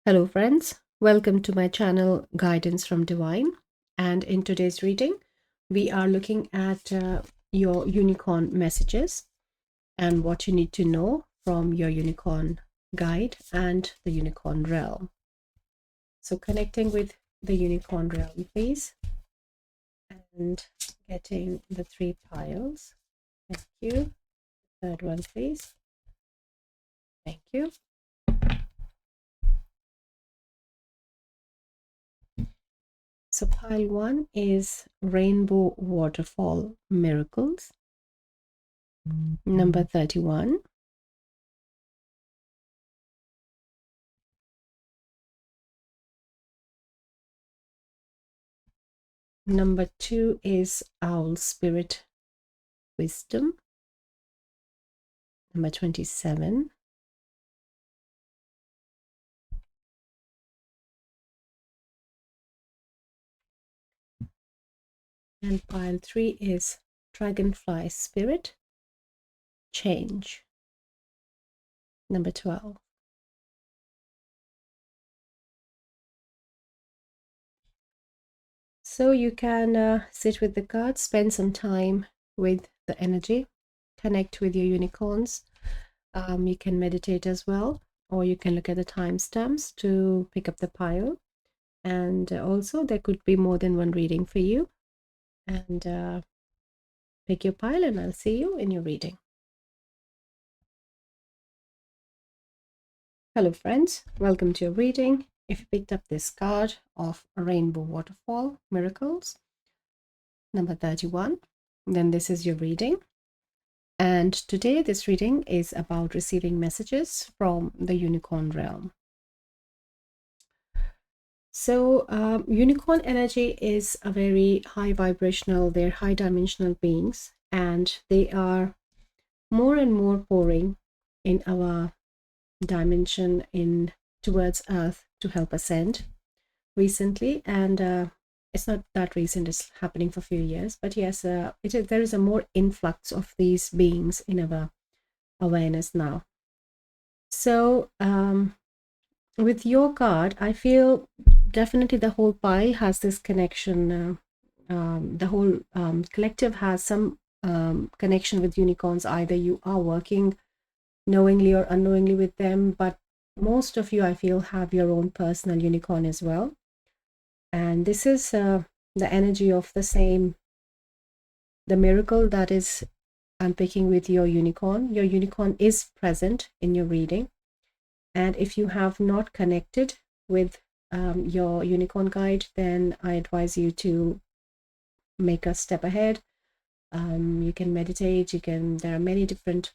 Hello friends, welcome to my channel Guidance from Divine, and in today's reading we are looking at your unicorn messages and what you need to know from your unicorn guide and the unicorn realm. So connecting with the unicorn realm please, and getting the 3 piles. Thank you. Third one please. Thank you. So pile 1 is Rainbow Waterfall Miracles. Number 31. Number 2 is Owl Spirit Wisdom. Number 27. And pile 3 is Dragonfly Spirit Change. Number 12. So you can sit with the cards, spend some time with the energy, connect with your unicorns. You can meditate as well, or you can look at the timestamps to pick up the pile. And also there could be more than one reading for you. And pick your pile and I'll see you in your reading. Hello friends, welcome to your reading. If you picked up this card of Rainbow Waterfall Miracles, number 31, then this is your reading. And today this reading is about receiving messages from the unicorn realm. So unicorn energy is a very high vibrational, they're high dimensional beings, and they are more and more pouring in our dimension in towards Earth to help ascend recently. And it's not that recent, it's happening for a few years, but yes, there is a more influx of these beings in our awareness now. So with your card, I feel definitely the whole pile has this connection. The whole collective has some connection with unicorns. Either you are working knowingly or unknowingly with them, but most of you, I feel, have your own personal unicorn as well. And this is the energy of the miracle that is I'm picking with your unicorn. Your unicorn is present in your reading. And if you have not connected with your unicorn guide, then I advise you to make a step ahead. You can meditate, there are many different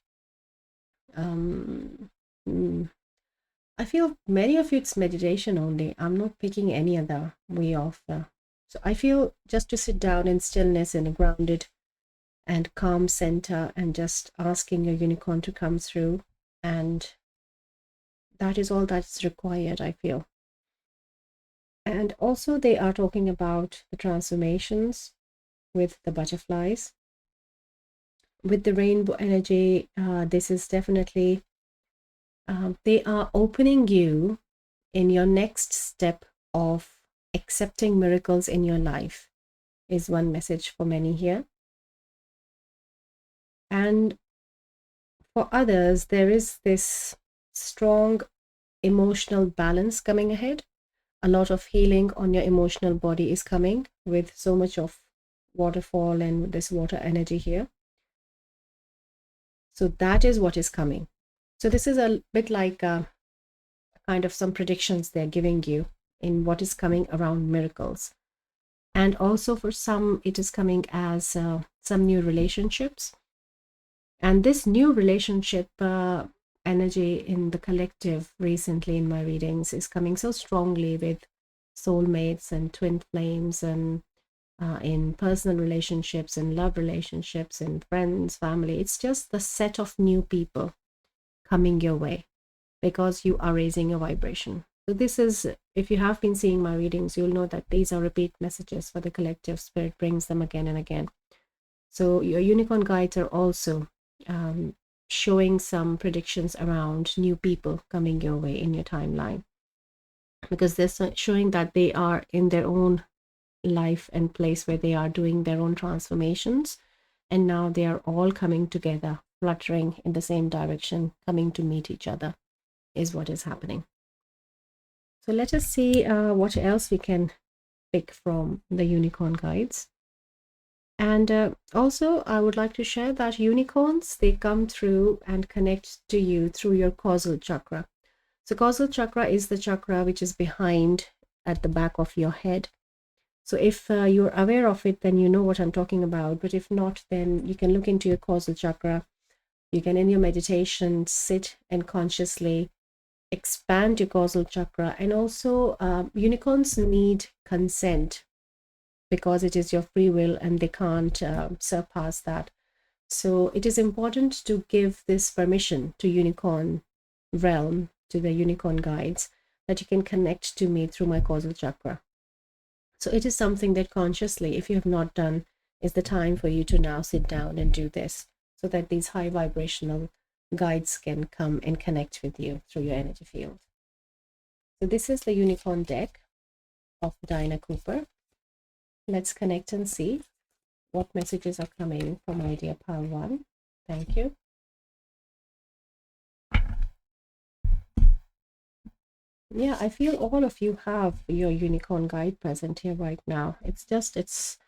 I feel many of it's meditation only. I'm not picking any other way of. So I feel just to sit down in stillness in a grounded and calm center and just asking your unicorn to come through. And that is all that's required, I feel. And also they are talking about the transformations with the butterflies. With the rainbow energy, this is definitely, they are opening you in your next step of accepting miracles in your life, is one message for many here. And for others, there is this strong emotional balance coming ahead. A lot of healing on your emotional body is coming with so much of waterfall and this water energy here. So that is what is coming. So this is a bit like kind of some predictions they're giving you in what is coming around miracles. And also for some, it is coming as some new relationships. And this new relationship energy in the collective recently in my readings is coming so strongly with soulmates and twin flames, and in personal relationships and love relationships and friends, family. It's just the set of new people coming your way because you are raising your vibration. So this is, if you have been seeing my readings, you'll know that these are repeat messages for the collective. Spirit brings them again and again. So your unicorn guides are also showing some predictions around new people coming your way in your timeline. because they're showing that they are in their own life and place where they are doing their own transformations, and now they are all coming together, fluttering in the same direction, coming to meet each other, is what is happening. So let us see what else we can pick from the unicorn guides. And also, I would like to share that unicorns, they come through and connect to you through your causal chakra. So causal chakra is the chakra which is behind at the back of your head. So if you're aware of it, then you know what I'm talking about. But if not, then you can look into your causal chakra. You can, in your meditation, sit and consciously expand your causal chakra. And also, unicorns need consent because it is your free will and they can't surpass that. So it is important to give this permission to unicorn realm, to the unicorn guides, that you can connect to me through my causal chakra. So it is something that consciously, if you have not done, is the time for you to now sit down and do this, so that these high vibrational guides can come and connect with you through your energy field. So this is the unicorn deck of Dinah Cooper. Let's connect and see what messages are coming from my dear pal one. Thank you. Yeah, I feel all of you have your unicorn guide present here right now. It's just, it's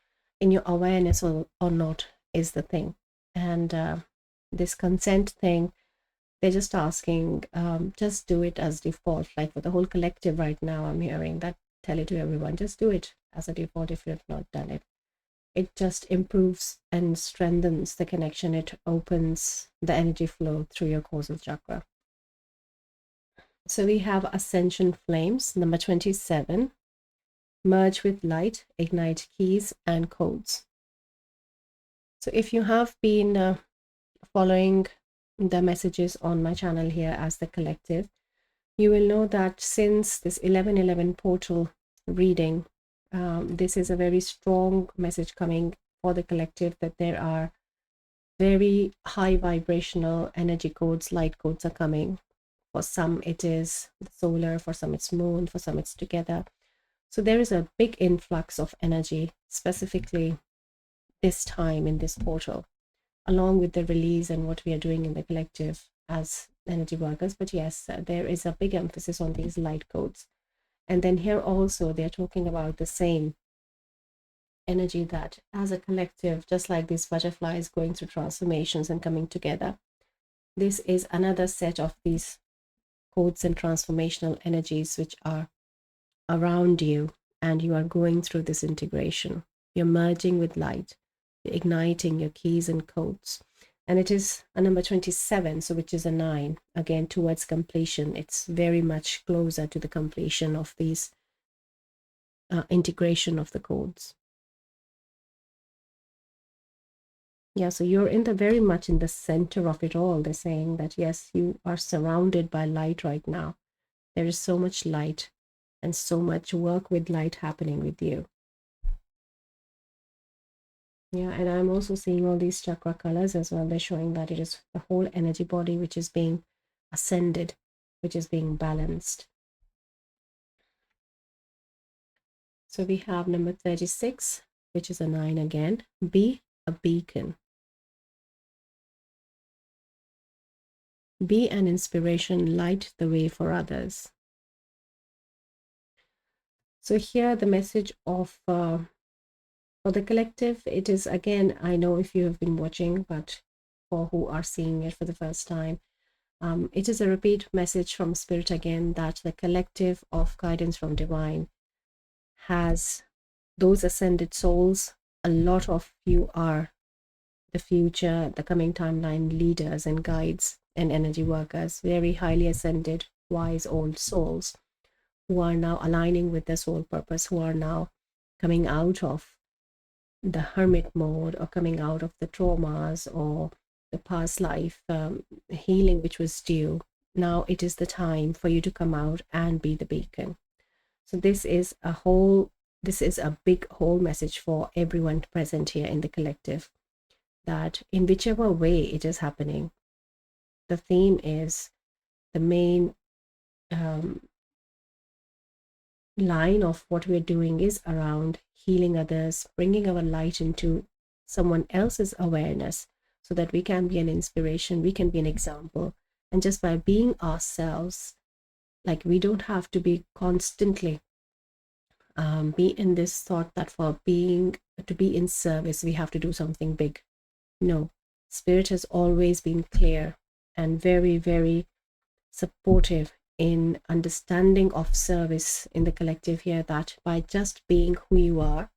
in your awareness or not is the thing. And this consent thing, they're just asking, just do it as default. Like for the whole collective right now, I'm hearing that, tell it to everyone, just do it as a default if you have not done it. It just improves and strengthens the connection. It opens the energy flow through your causal chakra. So we have Ascension Flames, number 27, Merge with Light, Ignite Keys and Codes. So if you have been following the messages on my channel here as the collective, you will know that since this 1111 portal reading, this is a very strong message coming for the collective, that there are very high vibrational energy codes, light codes are coming. For some it is solar, for some it's moon, for some it's together. So there is a big influx of energy, specifically this time in this portal, along with the release and what we are doing in the collective as energy workers. But yes, there is a big emphasis on these light codes. And then here also they're talking about the same energy, that as a collective, just like these butterflies going through transformations and coming together, this is another set of these codes and transformational energies which are around you, and you are going through this integration. You're merging with light, you're igniting your keys and codes. And it is a number 27, so which is a 9, again towards completion. It's very much closer to the completion of these integration of the codes. Yeah, so you're in the very much in the center of it all. They're saying that yes, you are surrounded by light right now. There is so much light and so much work with light happening with you. Yeah, and I'm also seeing all these chakra colors as well. They're showing that it is the whole energy body which is being ascended, which is being balanced. So we have number 36, which is a 9 again. Be a beacon. Be an inspiration, light the way for others. So here the message of for the collective, it is again, I know if you have been watching, but for who are seeing it for the first time, it is a repeat message from Spirit again, that the collective of guidance from divine has those ascended souls. A lot of you are the future, the coming timeline leaders and guides and energy workers, very highly ascended, wise old souls who are now aligning with their soul purpose, who are now coming out of the hermit mode, or coming out of the traumas or the past life healing which was due. Now it is the time for you to come out and be the beacon. So this is a big whole message for everyone present here in the collective, that in whichever way it is happening, the theme is the main line of what we're doing is around healing others, bringing our light into someone else's awareness so that we can be an inspiration, we can be an example. And just by being ourselves, like we don't have to be constantly be in this thought that for being to be in service, we have to do something big. No, Spirit has always been clear and very, very supportive in understanding of service in the collective here, that by just being who you are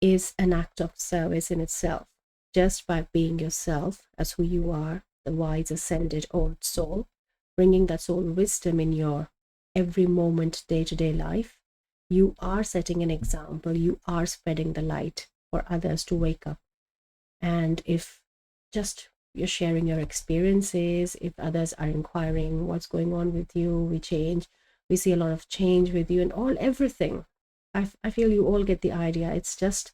is an act of service in itself. Just by being yourself as who you are, the wise ascended old soul, bringing that soul wisdom in your every moment, day-to-day life, you are setting an example, you are spreading the light for others to wake up. And if just you're sharing your experiences, if others are inquiring what's going on with you, we see a lot of change with you and everything. I feel you all get the idea. It's just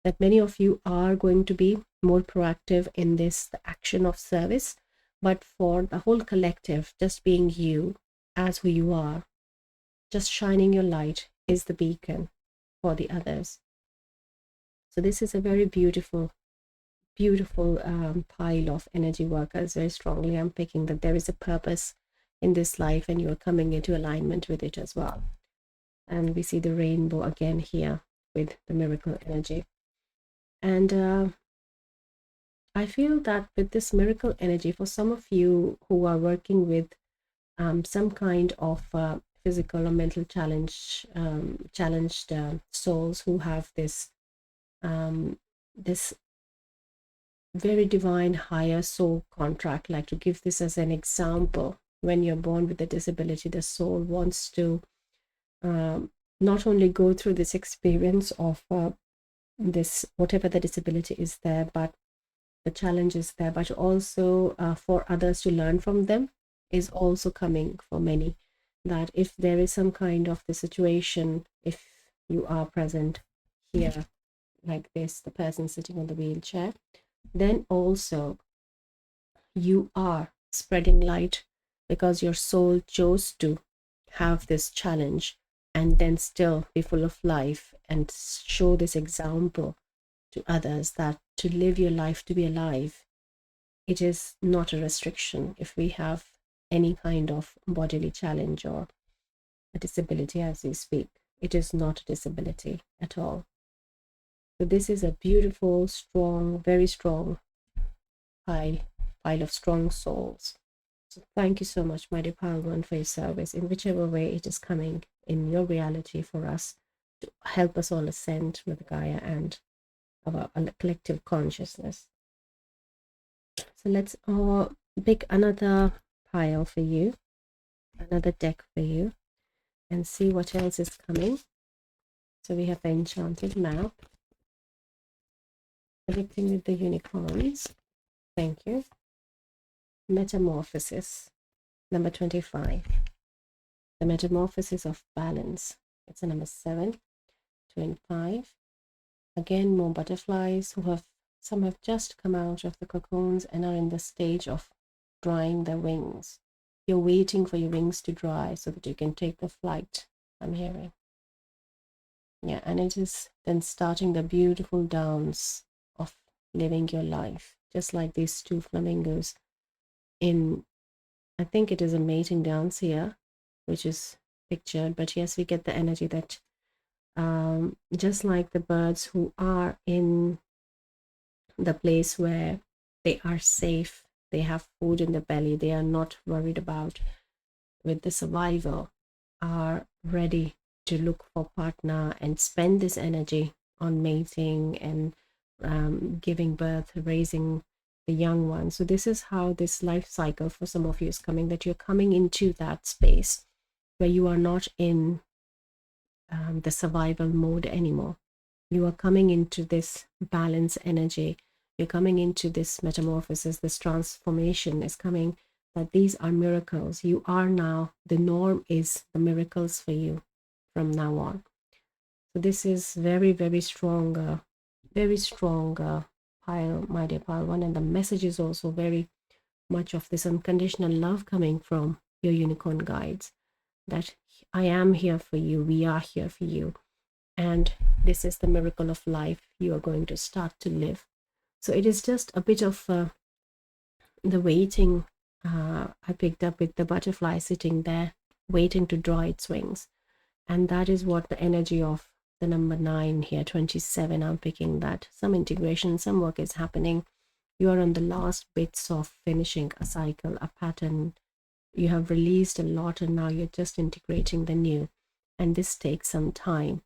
that many of you are going to be more proactive in the action of service. But for the whole collective, just being you as who you are, just shining your light is the beacon for the others. So this is a very beautiful pile of energy workers. Very strongly I'm picking that there is a purpose in this life and you're coming into alignment with it as well. And we see the rainbow again here with the miracle energy. And I feel that with this miracle energy, for some of you who are working with some kind of physical or mental challenged souls who have this very divine higher soul contract, like to give this as an example, when you're born with a disability, the soul wants to not only go through this experience of this, whatever the disability is there, but the challenge is there, but also for others to learn from them is also coming for many. That if there is some kind of the situation, if you are present here like this, the person sitting on the wheelchair, then also you are spreading light because your soul chose to have this challenge and then still be full of life and show this example to others that to live your life, to be alive, it is not a restriction. If we have any kind of bodily challenge or a disability as we speak, it is not a disability at all. So this is a beautiful, strong, very strong pile of strong souls. So thank you so much, my dear Palwan, for your service in whichever way it is coming in your reality for us to help us all ascend with Gaia and our collective consciousness. So let's pick another pile for you, another deck for you, and see what else is coming. So we have the enchanted map, connecting with the unicorns. Thank you. Metamorphosis, number 25. The metamorphosis of balance. It's a number 7, 2 and 5. Again, more butterflies some have just come out of the cocoons and are in the stage of drying their wings. You're waiting for your wings to dry so that you can take the flight, I'm hearing. Yeah, and it is then starting the beautiful dance of living your life, just like these two flamingos in, I think it is a mating dance here, which is pictured, but yes, we get the energy that just like the birds who are in the place where they are safe, they have food in the belly, they are not worried about with the survival, are ready to look for partner and spend this energy on mating and giving birth, raising the young one. So this is how this life cycle for some of you is coming, that you're coming into that space where you are not in the survival mode anymore. You are coming into this balance energy. You're coming into this metamorphosis, this transformation is coming, that these are miracles. You are now, the norm is the miracles for you from now on. So this is very, very strong pile, my dear pile one. And the message is also very much of this unconditional love coming from your unicorn guides, that I am here for you, we are here for you, and this is the miracle of life you are going to start to live. So it is just a bit of the waiting. I picked up with the butterfly sitting there waiting to draw its wings, and that is what the energy of the number 9 here, 27, I'm picking that some integration, some work is happening. You are on the last bits of finishing a cycle, a pattern. You have released a lot and now you're just integrating the new, and this takes some time.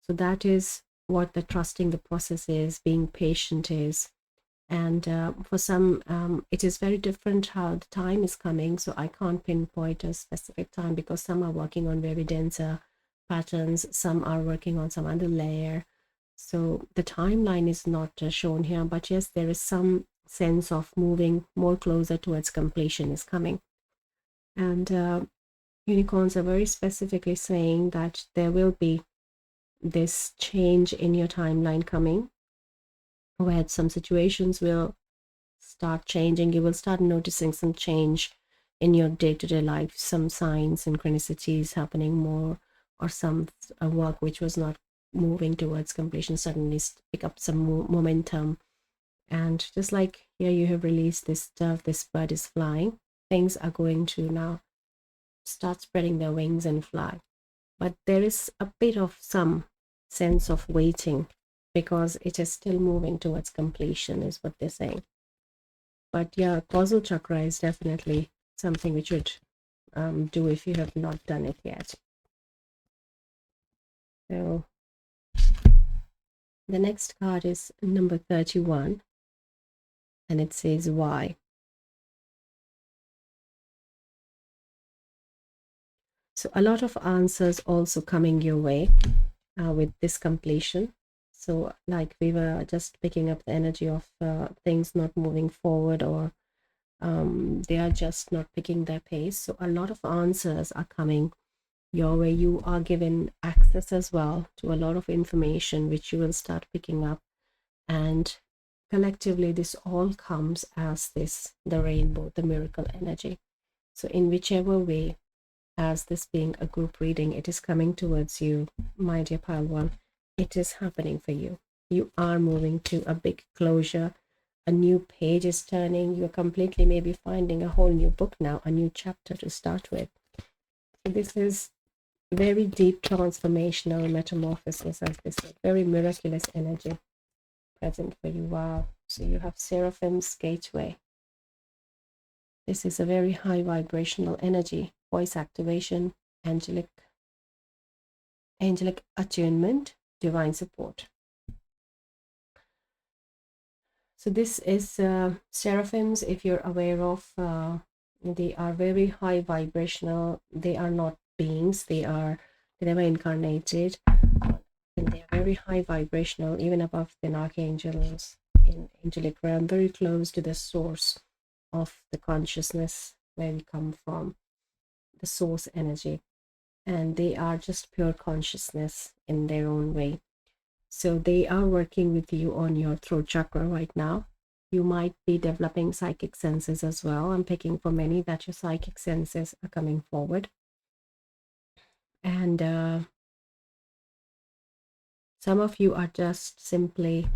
So that is what the trusting the process is, being patient is. And for some, it is very different how the time is coming, so I can't pinpoint a specific time, because some are working on very denser patterns, some are working on some other layer. So the timeline is not shown here, but yes, there is some sense of moving more closer towards completion is coming. And unicorns are very specifically saying that there will be this change in your timeline coming, where some situations will start changing. You will start noticing some change in your day-to-day life, some signs, synchronicities happening more, or some work which was not moving towards completion suddenly pick up some momentum. And just like here, you have released this stuff, this bird is flying, things are going to now start spreading their wings and fly. But there is a bit of some sense of waiting, because it is still moving towards completion is what they're saying. But yeah, causal chakra is definitely something which would do if you have not done it yet. So the next card is number 31, and it says why. So a lot of answers also coming your way with this completion. So like we were just picking up the energy of things not moving forward, or they are just not picking their pace. So a lot of answers are coming your way. You are given access as well to a lot of information which you will start picking up, and collectively this all comes as the rainbow, the miracle energy. So in whichever way, as this being a group reading, it is coming towards you, my dear pile one, it is happening for you. You are moving to a big closure. A new page is turning. You're completely maybe finding a whole new book now, a new chapter to start with. So this is very deep transformational metamorphosis, as this very miraculous energy present for you. Wow. So you have Seraphim's Gateway. This is a very high vibrational energy, voice activation, angelic attunement, divine support. So this is seraphims, if you're aware of, they are very high vibrational. They are not beings, they never incarnated, and they are very high vibrational, even above the archangels in angelic realm, very close to the source of the consciousness where we come from, the source energy. And they are just pure consciousness in their own way. So they are working with you on your throat chakra right now. You might be developing psychic senses as well. I'm picking for many that your psychic senses are coming forward. And some of you are just simply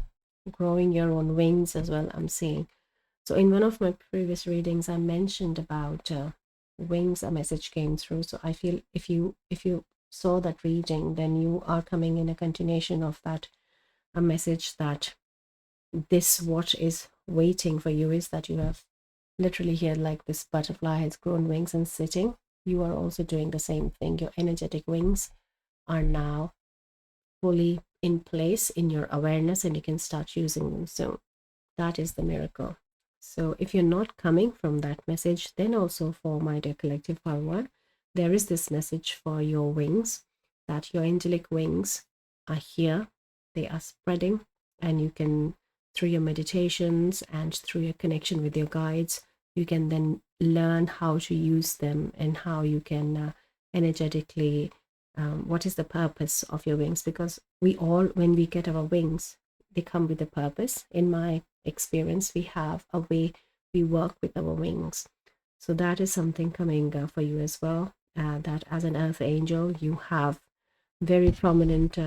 growing your own wings as well, I'm seeing. So in one of my previous readings, I mentioned about wings, a message came through. So I feel if you saw that reading, then you are coming in a continuation of that, a message that this what is waiting for you is that you have literally here, like this butterfly has grown wings and sitting. You are also doing the same thing. Your energetic wings are now fully in place in your awareness, and you can start using them soon. That is the miracle. So if you're not coming from that message, then also for my dear collective power, there is this message for your wings, that your angelic wings are here, they are spreading, and you can, through your meditations and through your connection with your guides, you can then learn how to use them, and how you can energetically, what is the purpose of your wings, because we all, when we get our wings, they come with a purpose. In my experience, we have a way we work with our wings. So that is something coming for you as well. that as an earth angel, you have very prominent,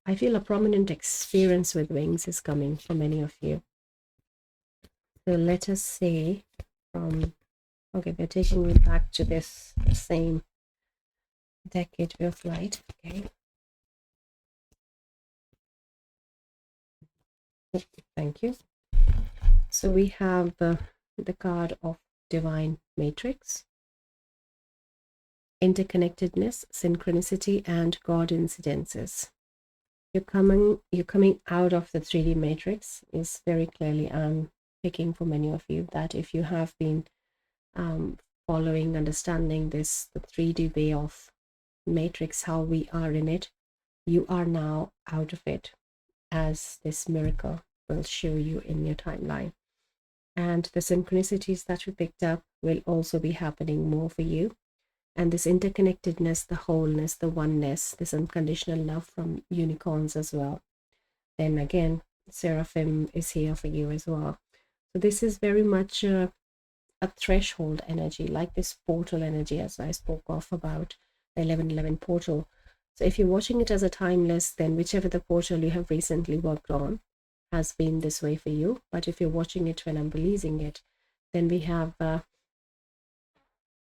I feel a prominent experience with wings is coming for many of you. So let us say from, okay, they're taking me back to this same decade of light. Okay. Thank you. So we have the card of divine matrix, interconnectedness, synchronicity, and God incidences. You're coming out of the 3D matrix is very clearly picking for many of you that if you have been following, understanding this, the 3D way of matrix, how we are in it, you are now out of it, as this miracle will show you in your timeline. And the synchronicities that we picked up will also be happening more for you. And this interconnectedness, the wholeness, the oneness, this unconditional love from unicorns as well. Then again, Seraphim is here for you as well. So this is very much a threshold energy, like this portal energy, as I spoke of about the 1111 portal. So if you're watching it as a timeless, then whichever the portal you have recently worked on has been this way for you. But if you're watching it when I'm releasing it, then we have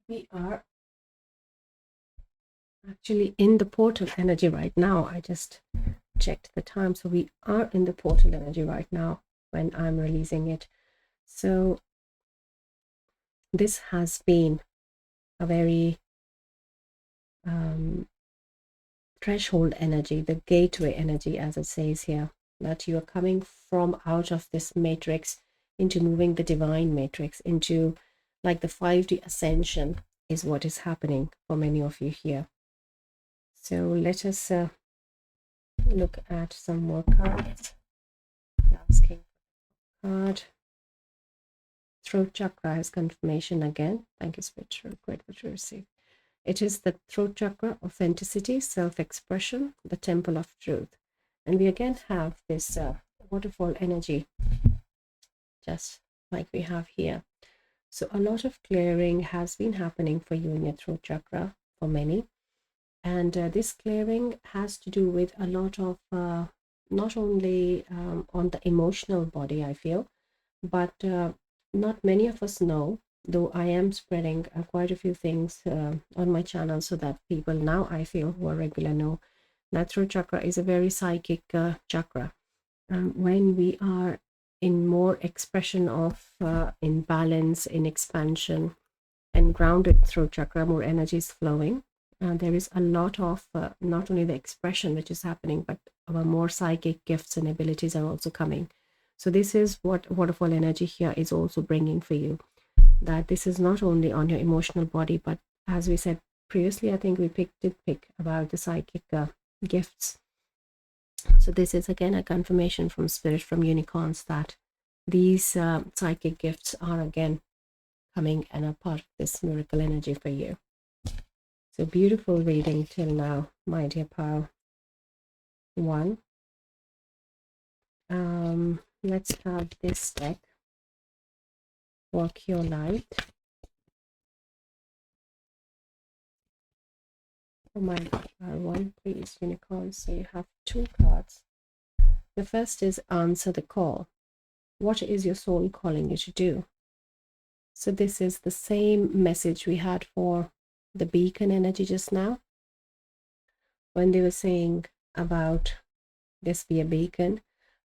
we are actually in the portal energy right now. I just checked the time, so we are in the portal energy right now when I'm releasing it. So this has been a very threshold energy, the gateway energy, as it says here, that you are coming from out of this matrix into moving the divine matrix into like the 5D ascension is what is happening for many of you here. So let us look at some more cards. Asking card. Throat chakra has confirmation again. Thank you, Spiritual. Grateful to receive. It is the throat chakra, authenticity, self-expression, the temple of truth. And we again have this waterfall energy, just like we have here. So a lot of clearing has been happening for you in your throat chakra, for many. And this clearing has to do with a lot of, not only on the emotional body, I feel, but not many of us know, though I am spreading quite a few things on my channel so that people now, I feel, who are regular know that throat chakra is a very psychic chakra. When we are in more expression of in balance, in expansion, and grounded throat chakra, more energy is flowing. There is a lot of not only the expression which is happening, but our more psychic gifts and abilities are also coming. So this is what waterfall energy here is also bringing for you, that this is not only on your emotional body, but as we said previously, I think we did pick about the psychic gifts. So this is again a confirmation from spirit, from unicorns, that these psychic gifts are again coming and are part of this miracle energy for you. So beautiful reading till now, my dear pal. One. Let's have this deck. Walk your light. Oh my God, one, please, unicorn. So you have two cards. The first is answer the call. What is your soul calling you to do? So this is the same message we had for the beacon energy just now, when they were saying about this be a beacon,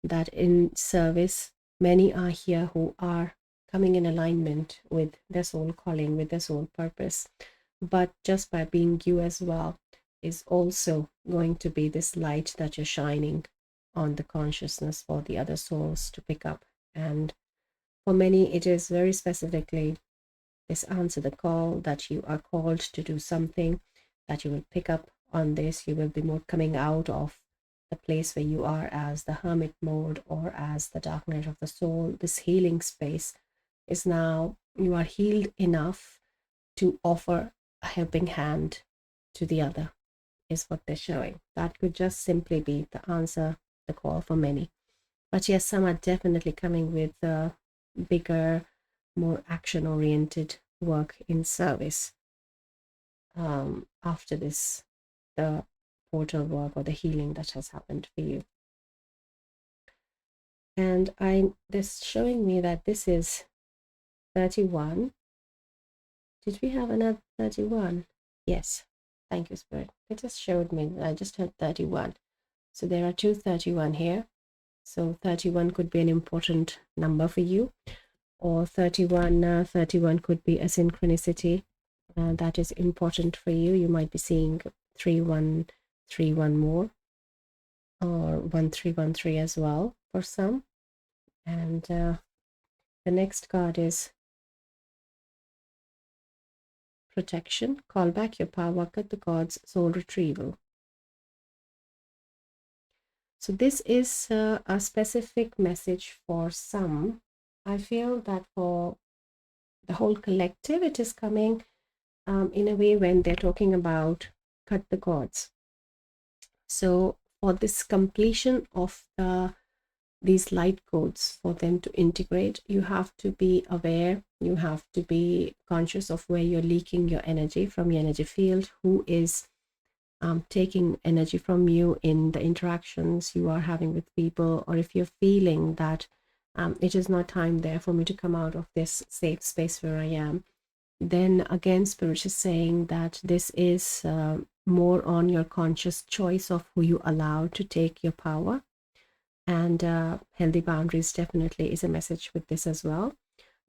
that in service, many are here who are coming in alignment with their soul calling, with their soul purpose. But just by being you as well is also going to be this light that you're shining on the consciousness for the other souls to pick up. And for many, it is very specifically this answer the call, that you are called to do something, that you will pick up on this. You will be more coming out of the place where you are as the hermit mode or as the dark night of the soul. This healing space is now, you are healed enough to offer a helping hand to the other, is what they're showing. That could just simply be the answer, the call for many. But yes, some are definitely coming with bigger, more action oriented work in service after this, the portal work or the healing that has happened for you. And this showing me that this is 31. Did we have another 31? Yes. Thank you, Spirit. It just showed me. I just heard 31. So there are two 31 here. So 31 could be an important number for you, or 31 could be a synchronicity that is important for you. You might be seeing 3131 more, or 1313 as well for some. And the next card is protection. Call back your power, cut the cords, soul retrieval. So this is a specific message for some. I feel that for the whole collective, it is coming in a way when they're talking about cut the cords. So for this completion of these light codes, for them to integrate, you have to be aware, you have to be conscious of where you're leaking your energy from your energy field, who is taking energy from you in the interactions you are having with people, or if you're feeling that it is not time there for me to come out of this safe space where I am, then again Spirit is saying that this is more on your conscious choice of who you allow to take your power. And healthy boundaries definitely is a message with this as well.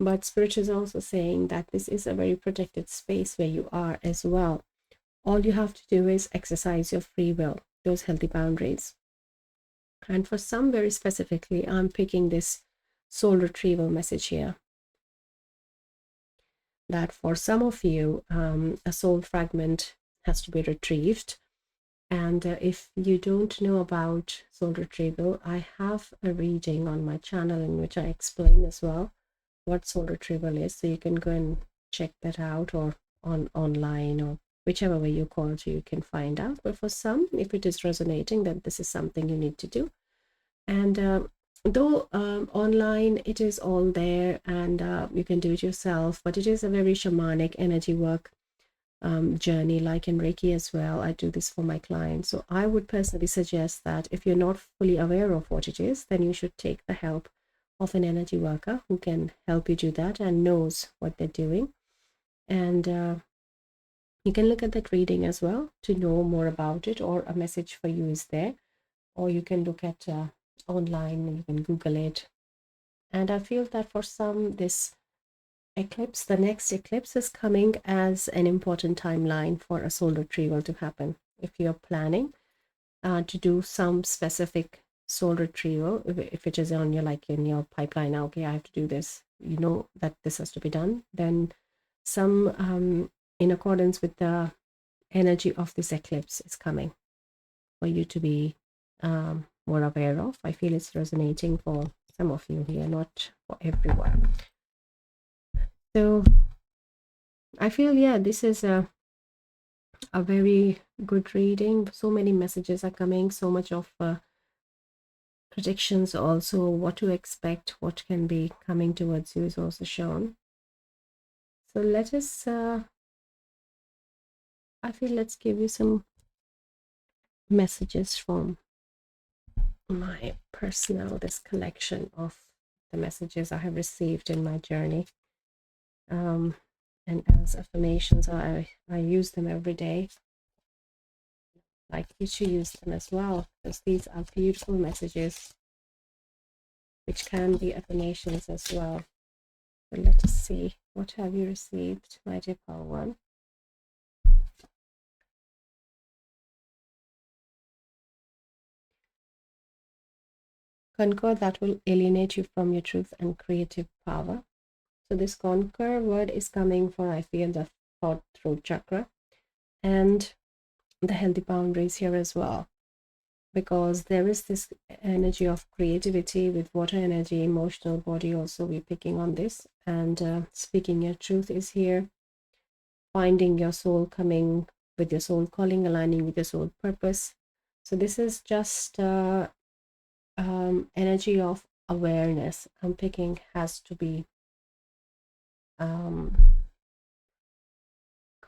But Spirit is also saying that this is a very protected space where you are as well. All you have to do is exercise your free will, those healthy boundaries. And for some, very specifically, I'm picking this soul retrieval message here. That for some of you, a soul fragment has to be retrieved. And if you don't know about soul retrieval, I have a reading on my channel in which I explain as well what soul retrieval is. So you can go and check that out, or online, or whichever way you call to, you can find out. But for some, if it is resonating, then this is something you need to do. And though online it is all there, and you can do it yourself, but it is a very shamanic energy work journey, like in Reiki as well. I do this for my clients. So I would personally suggest that if you're not fully aware of what it is, then you should take the help of an energy worker who can help you do that and knows what they're doing. And you can look at that reading as well to know more about it, or a message for you is there, or you can look at online and you can Google it. And I feel that for some, this eclipse, the next eclipse, is coming as an important timeline for a soul retrieval to happen. If you're planning to do some specific soul retrieval, if it is on your, like in your pipeline, okay, I have to do this, you know that this has to be done, then some in accordance with the energy of this eclipse is coming for you to be more aware of. I feel it's resonating for some of you here, not for everyone. So I feel, yeah, this is a very good reading. So many messages are coming, so much of predictions also, what to expect, what can be coming towards you is also shown. So let us, I feel, let's give you some messages from my personal, this collection of the messages I have received in my journey. And as affirmations, I use them every day. Like you should use them as well, because these are beautiful messages which can be affirmations as well. So let us see, what have you received, my dear Power One? Conquer that will alienate you from your truth and creative power. So this conquer word is coming for, I feel, the thought throat chakra and the healthy boundaries here as well, because there is this energy of creativity with water energy, emotional body also, we're picking on this. And speaking your truth is here, finding your soul, coming with your soul calling, aligning with your soul purpose. So this is just energy of awareness. I'm picking has to be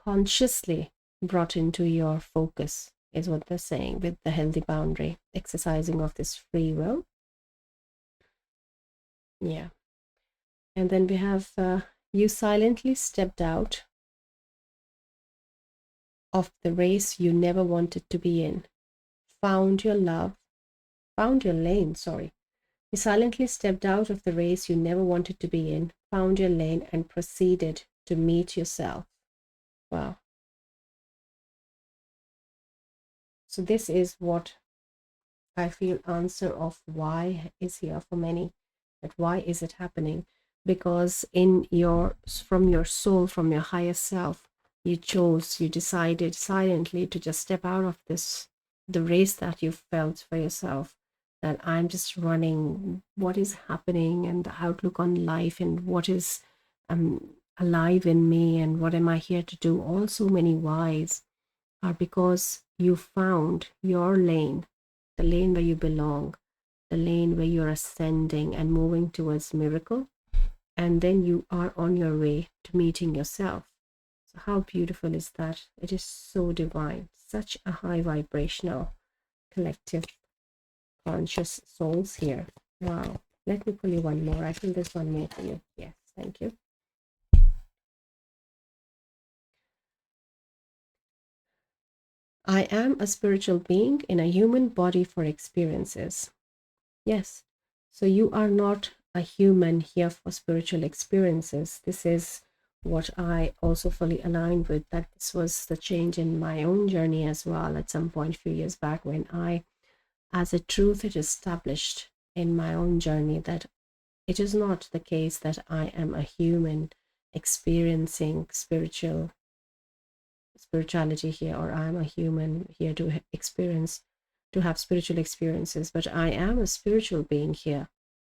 consciously brought into your focus, is what they're saying, with the healthy boundary, exercising of this free will. Yeah. And then we have you silently stepped out of the race you never wanted to be in, found your love, found your lane, sorry. You silently stepped out of the race you never wanted to be in, found your lane, and proceeded to meet yourself. Wow. So this is what I feel answer of why is here for many. But why is it happening? Because from your soul, from your higher self, you decided silently to just step out of the race that you felt for yourself, that I'm just running what is happening and the outlook on life and what is alive in me and what am I here to do. All so many whys are because you found your lane, the lane where you belong, the lane where you're ascending and moving towards miracle. And then you are on your way to meeting yourself. So, how beautiful is that? It is so divine, such a high vibrational collective conscious souls here. Wow. Let me pull you one more. I think there's one more for you. Yes, thank you. I am a spiritual being in a human body for experiences. Yes. So you are not a human here for spiritual experiences. This is what I also fully aligned with, that this was the change in my own journey as well at some point a few years back, when I, as a truth, it established in my own journey that it is not the case that I am a human experiencing spirituality here, or I'm a human here to have spiritual experiences, but I am a spiritual being here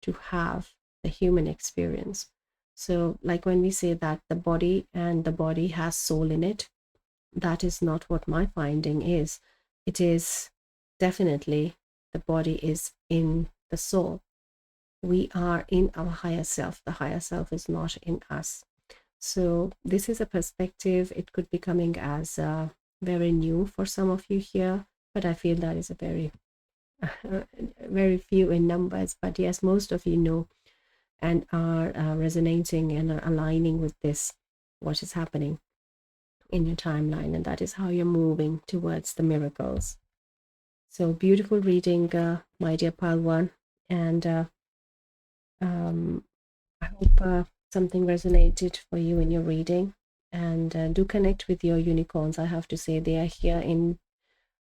to have the human experience. So, like when we say that the body has soul in it, that is not what my finding is. It is definitely the body is in the soul. We are in our higher self. The higher self is not in us. So this is a perspective. It could be coming as very new for some of you here, but I feel that is a very, very few in numbers. But yes, most of you know and are resonating and are aligning with this, what is happening in your timeline, and that is how you're moving towards the miracles. So beautiful reading, my dear Palwan, and I hope something resonated for you in your reading. And do connect with your unicorns. I have to say, they are here in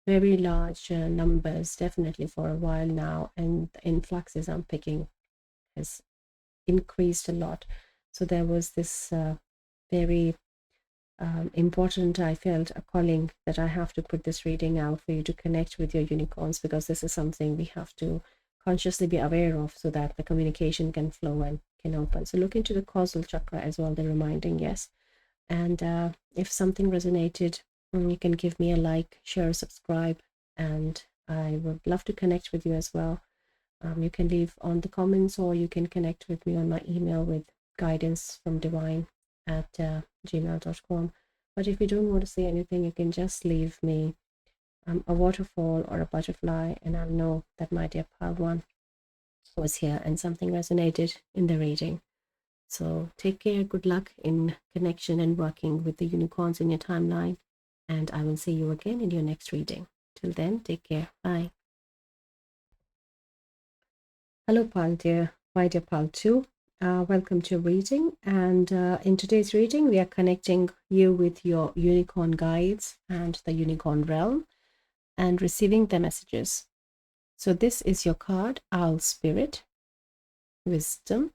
very large numbers, definitely for a while now. And the influxes I'm picking has increased a lot. So there was this very important, I felt a calling that I have to put this reading out for you to connect with your unicorns, because this is something we have to consciously be aware of so that the communication can flow and can open. So look into the causal chakra as well, the reminding, yes. And if something resonated, you can give me a like, share, subscribe, and I would love to connect with you as well. You can leave on the comments, or you can connect with me on my email with guidance from divine at gmail.com. But if you don't want to say anything, you can just leave me a waterfall or a butterfly, and I'll know that my dear Palwan was here and something resonated in the reading. So take care, good luck in connection and working with the unicorns in your timeline, and I will see you again in your next reading. Till then, take care. Bye. Hello, Pal dear. My dear Pal too. Welcome to reading, and in today's reading we are connecting you with your unicorn guides and the unicorn realm and receiving the messages. So this is your card, Owl Spirit, Wisdom,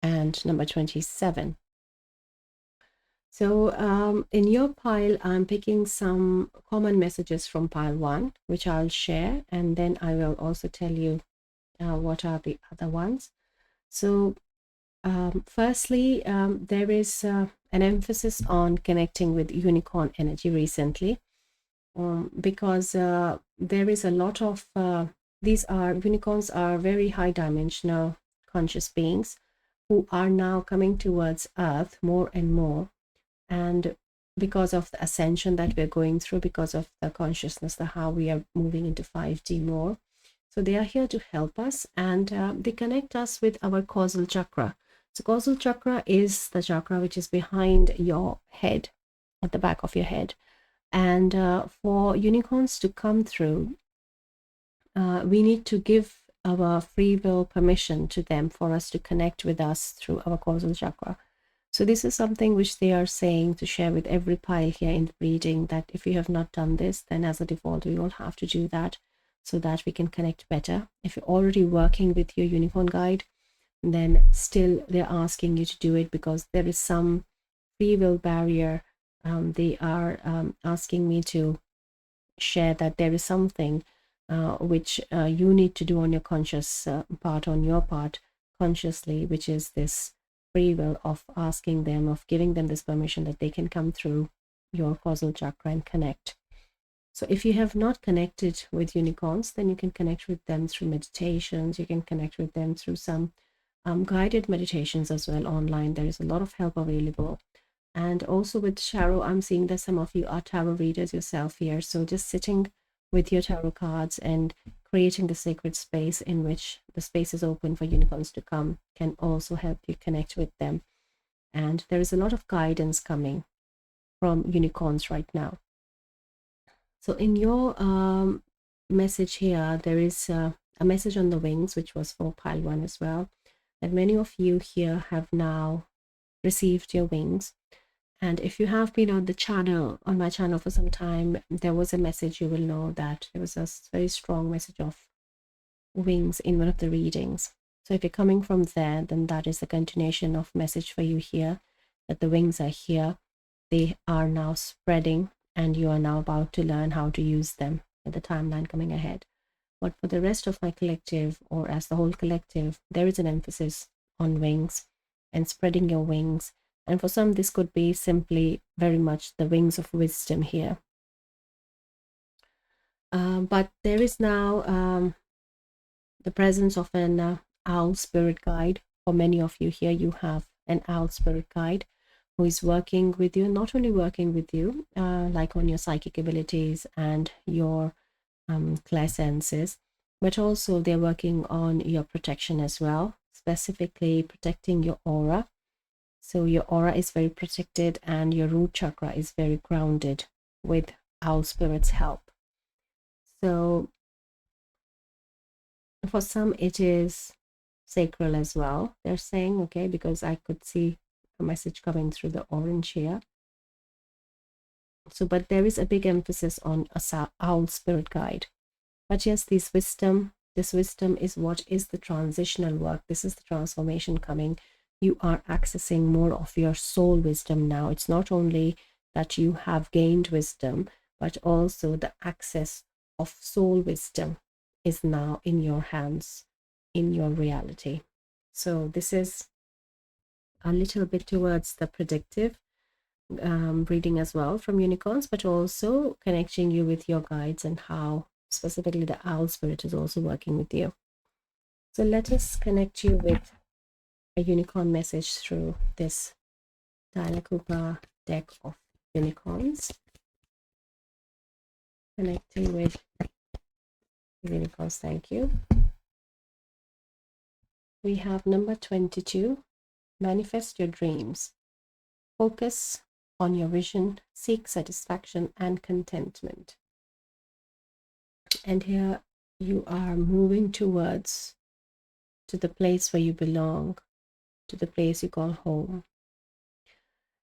and number 27. So in your pile, I'm picking some common messages from pile 1, which I'll share, and then I will also tell you what are the other ones. So firstly, there is an emphasis on connecting with unicorn energy recently, because there is a lot of unicorns are very high dimensional conscious beings who are now coming towards Earth more and more And because of the ascension that we're going through, because of the consciousness, the how we are moving into 5D more. So they are here to help us, and they connect us with our causal chakra. So causal chakra is the chakra which is behind your head, at the back of your head. And for unicorns to come through, we need to give our free will permission to them for us to connect with us through our causal chakra. So this is something which they are saying to share with every pile here in the reading, that if you have not done this, then as a default, we all have to do that so that we can connect better. If you're already working with your unicorn guide, then still they're asking you to do it because there is some free will barrier. They are asking me to share that there is something which you need to do on your conscious part, on your part, consciously, which is this free will of asking them, of giving them this permission that they can come through your causal chakra and connect. So if you have not connected with unicorns, then you can connect with them through meditations. You can connect with them through some guided meditations as well online. There is a lot of help available. And also with tarot, I'm seeing that some of you are tarot readers yourself here. So just sitting with your tarot cards and creating the sacred space in which the space is open for unicorns to come can also help you connect with them. And there is a lot of guidance coming from unicorns right now. So in your message here, there is a message on the wings, which was for pile 1 as well, that many of you here have now received your wings. And if you have been on the channel, on my channel for some time, there was a message, you will know that there was a very strong message of wings in one of the readings. So if you're coming from there, then that is the continuation of message for you here, that the wings are here. They are now spreading, and you are now about to learn how to use them at the timeline coming ahead. But for the rest of my collective, or as the whole collective, there is an emphasis on wings and spreading your wings. And for some, this could be simply very much the wings of wisdom here. But there is now the presence of an owl spirit guide. For many of you here, you have an owl spirit guide who is working with you, not only working with you, like on your psychic abilities and your clairsenses, but also they're working on your protection as well, specifically protecting your aura. So your aura is very protected and your root chakra is very grounded with owl spirit's help. So for some, it is sacral as well, they're saying, okay, because I could see a message coming through the orange here. So, but there is a big emphasis on a owl spirit guide. But yes, this wisdom is what is the transitional work. This is the transformation coming. You are accessing more of your soul wisdom now. It's not only that you have gained wisdom, but also the access of soul wisdom is now in your hands, in your reality. So this is a little bit towards the predictive reading as well from unicorns, but also connecting you with your guides and how specifically the owl spirit is also working with you. So let us connect you with a unicorn message through this Diana Cooper deck of unicorns. Connecting with unicorns, thank you. We have number 22, manifest your dreams. Focus on your vision, seek satisfaction and contentment. And here you are moving towards to the place where you belong, to the place you call home.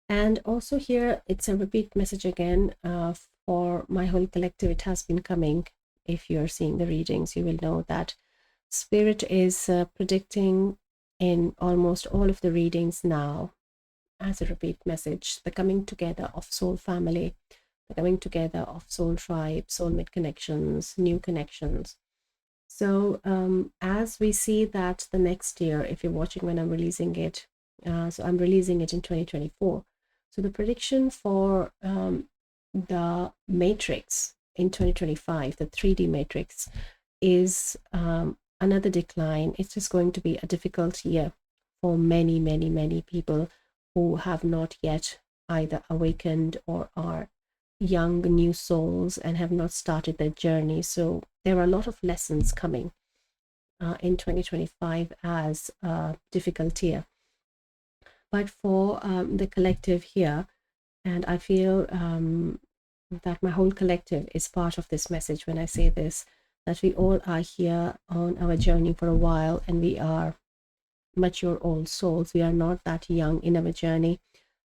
And also here, it's a repeat message again for my whole collective. It has been coming. If you're seeing the readings, you will know that Spirit is predicting in almost all of the readings now as a repeat message, the coming together of soul family, the coming together of soul tribe, soulmate connections, new connections. So as we see that the next year, if you're watching when I'm releasing it, so I'm releasing it in 2024. So the prediction for the matrix in 2025, the 3D matrix, is another decline. It's just going to be a difficult year for many, many, many people who have not yet either awakened or are young new souls and have not started their journey. So there are a lot of lessons coming in 2025 as a difficult year. But for the collective here, and I feel that my whole collective is part of this message when I say this, that we all are here on our journey for a while, and we are mature old souls. We are not that young in our journey,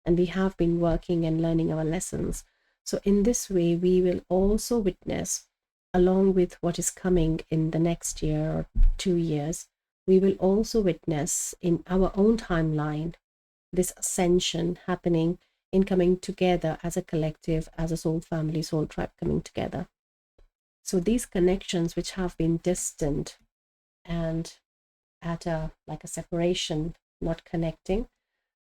and we have been working and learning our lessons. So in this way, we will also witness, along with what is coming in the next year or 2 years, we will also witness in our own timeline this ascension happening, in coming together as a collective, as a soul family, soul tribe coming together. So these connections which have been distant and at a like a separation, not connecting,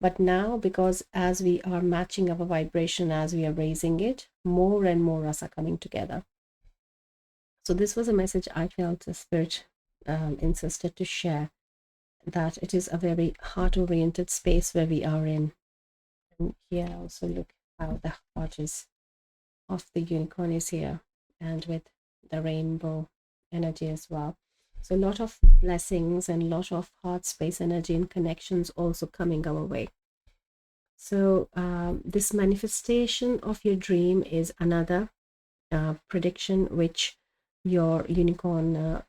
but now, because as we are matching our vibration, as we are raising it, more and more us are coming together. So this was a message I felt the spirit insisted to share, that it is a very heart-oriented space where we are in. And here also look how the heart is of the unicorn is here, and with the rainbow energy as well. So a lot of blessings and a lot of heart space energy and connections also coming our way. So this manifestation of your dream is another prediction which your unicorn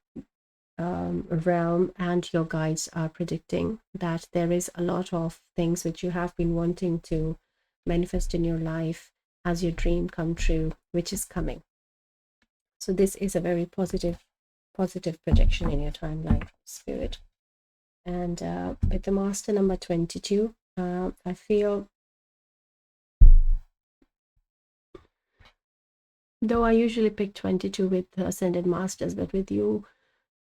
realm and your guides are predicting, that there is a lot of things which you have been wanting to manifest in your life as your dream come true, which is coming. So this is a very positive projection in your timeline, spirit. And with the master number 22, I feel, though I usually pick 22 with ascended masters, but with you,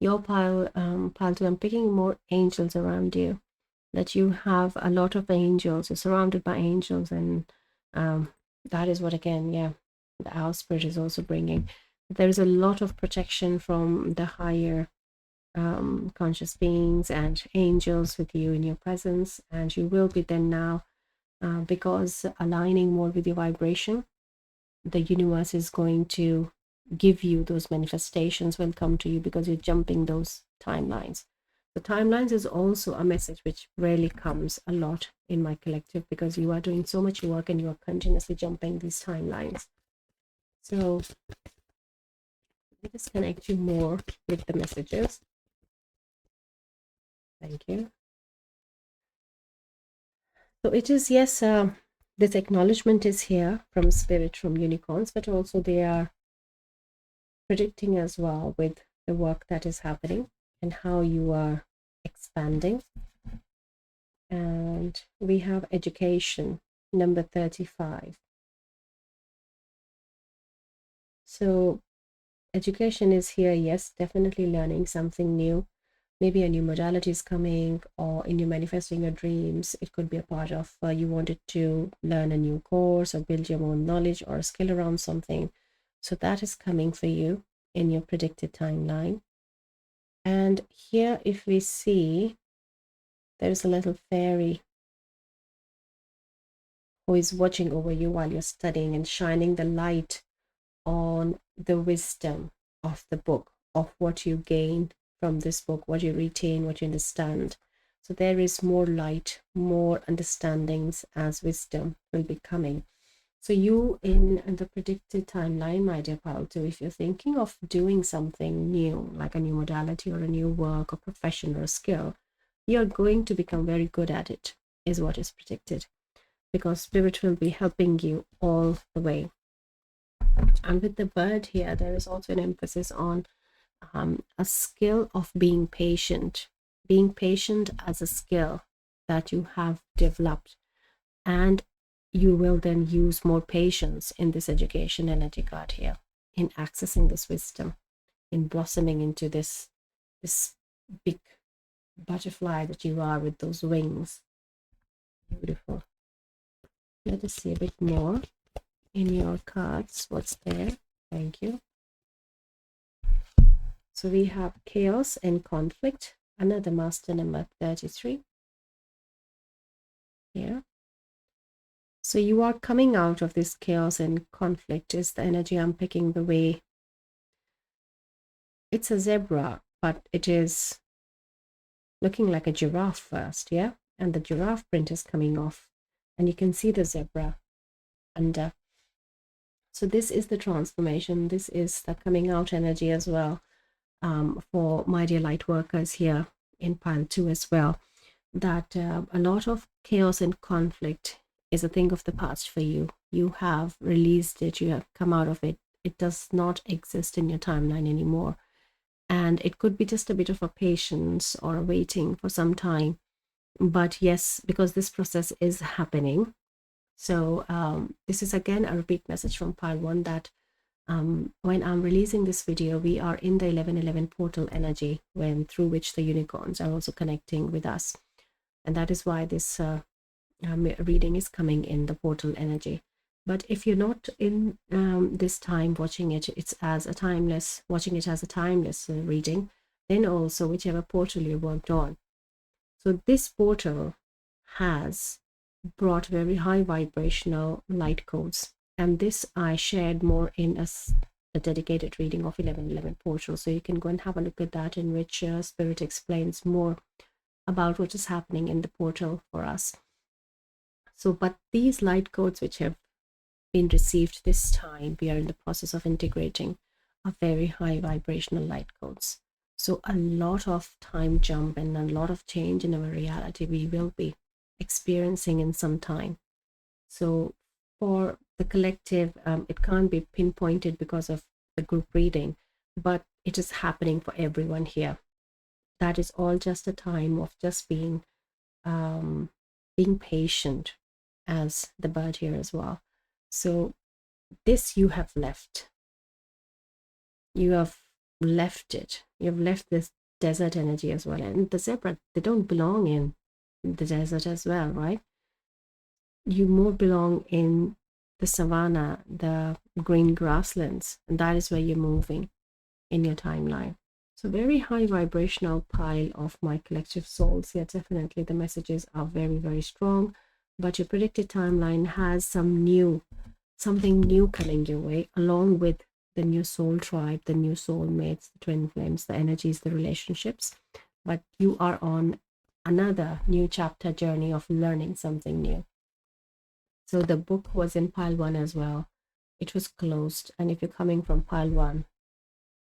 your pile 2, I'm picking more angels around you, that you have a lot of angels, you're surrounded by angels, and that is what, again, yeah, the our spirit is also bringing. There is a lot of protection from the higher conscious beings and angels with you in your presence, and you will be then now, because aligning more with your vibration, the universe is going to give you those manifestations, will come to you, because you're jumping those timelines. The timelines is also a message which rarely comes a lot in my collective, because you are doing so much work and you are continuously jumping these timelines. So let us connect you more with the messages. Thank you. So it is, yes, this acknowledgement is here from spirit, from unicorns, but also they are predicting as well with the work that is happening and how you are expanding. And we have education, number 35. So education is here, yes, definitely learning something new. Maybe a new modality is coming, or in you manifesting your dreams, it could be a part of you wanted to learn a new course or build your own knowledge or a skill around something. So that is coming for you in your predicted timeline. And here, if we see, there's a little fairy who is watching over you while you're studying and shining the light on the wisdom of the book, of what you gain from this book, what you retain, what you understand. So there is more light, more understandings as wisdom will be coming. So you, in the predicted timeline, my dear Palto, if you're thinking of doing something new, like a new modality or a new work or profession or skill, you're going to become very good at it, is what is predicted, because spirit will be helping you all the way. And with the bird here, there is also an emphasis on a skill of being patient as a skill that you have developed, and you will then use more patience in this education energy card here, in accessing this wisdom, in blossoming into this big butterfly that you are with those wings. Beautiful. Let us see a bit more in your cards what's there. Thank you. So we have chaos and conflict, another master number 33 here. So you are coming out of this chaos and conflict is the energy I'm picking. The way it's a zebra, but it is looking like a giraffe first, yeah? And the giraffe print is coming off, and you can see the zebra under. So this is the transformation. This is the coming out energy as well, for my dear light workers here in pile 2 as well, that a lot of chaos and conflict is a thing of the past for you. You have released it, you have come out of it. It does not exist in your timeline anymore. And it could be just a bit of a patience or a waiting for some time. But yes, because this process is happening. So this is again a repeat message from pile 1 that when I'm releasing this video, we are in the 1111 portal energy, when through which the unicorns are also connecting with us. And that is why this reading is coming in the portal energy. But if you're not in this time watching it, it's as a timeless, watching it as a timeless reading, then also whichever portal you worked on. So this portal has brought very high vibrational light codes, and this I shared more in a dedicated reading of 1111 portal, so you can go and have a look at that, in which Spirit explains more about what is happening in the portal for us. So but these light codes which have been received this time, we are in the process of integrating, are very high vibrational light codes. So a lot of time jump and a lot of change in our reality we will be experiencing in some time. So for the collective, it can't be pinpointed because of the group reading, but it is happening for everyone here. That is all just a time of just being patient, as the bird here as well. So this you have left. You have left it. You have left this desert energy as well. And the zebra, they don't belong in the desert as well, right? You more belong in the savanna, the green grasslands, and that is where you're moving in your timeline. So very high vibrational pile of my collective souls. Yeah, definitely the messages are very, very strong, but your predicted timeline has something new coming your way, along with the new soul tribe, the new soulmates, the twin flames, the energies, the relationships. But you are on another new chapter journey of learning something new. So the book was in pile 1 as well. It was closed. And if you're coming from pile 1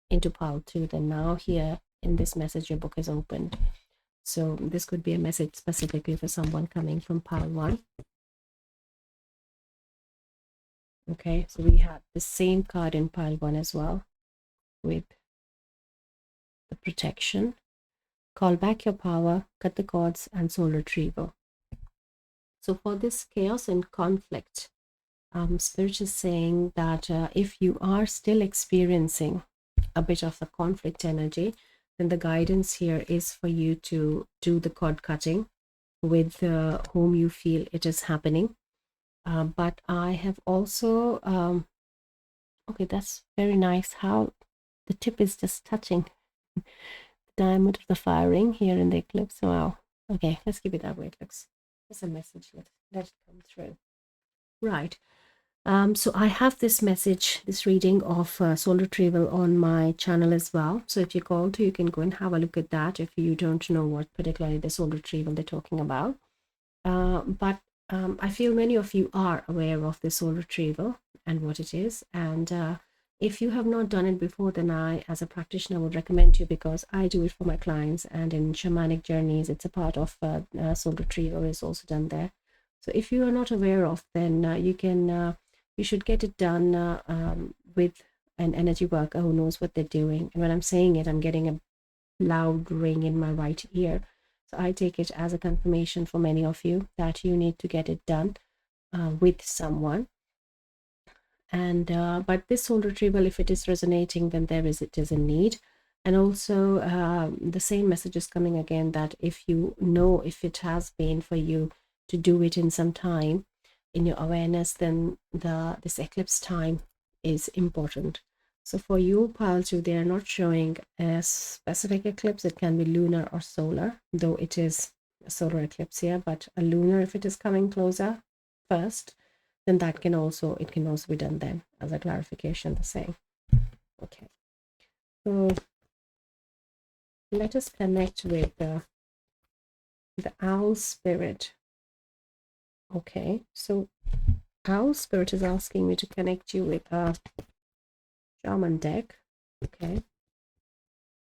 into pile 2, then now here in this message, your book is opened. So this could be a message specifically for someone coming from pile 1. Okay, so we have the same card in pile 1 as well, with the protection. Call back your power, cut the cords, and soul retrieval. So for this chaos and conflict, Spirit is saying that if you are still experiencing a bit of the conflict energy, then the guidance here is for you to do the cord cutting with whom you feel it is happening. But I have also, okay, that's very nice how the tip is just touching the diamond of the fire ring here in the eclipse. Wow. Okay, let's keep it that way. It looks, there's a message. Let it come through. Right. So I have this message, this reading of soul retrieval on my channel as well. So if you call to, you can go and have a look at that if you don't know what particularly the soul retrieval they're talking about. But I feel many of you are aware of the soul retrieval and what it is. And if you have not done it before, then I, as a practitioner, would recommend you, because I do it for my clients, and in shamanic journeys, it's a part of soul retrieval is also done there. So if you are not aware of, then you should get it done with an energy worker who knows what they're doing. And when I'm saying it, I'm getting a loud ring in my right ear. So I take it as a confirmation for many of you that you need to get it done with someone. And but this soul retrieval, if it is resonating, then it is a need. And also the same message is coming again, that if you know if it has been for you to do it in some time in your awareness, then this eclipse time is important. So for you, pile 2, they are not showing a specific eclipse. It can be lunar or solar, though it is a solar eclipse here, but a lunar if it is coming closer first, then that can also, it can also be done then as a clarification, the same. Okay, so let us connect with the owl spirit. Okay, so owl spirit is asking me to connect you with a shaman deck. Okay,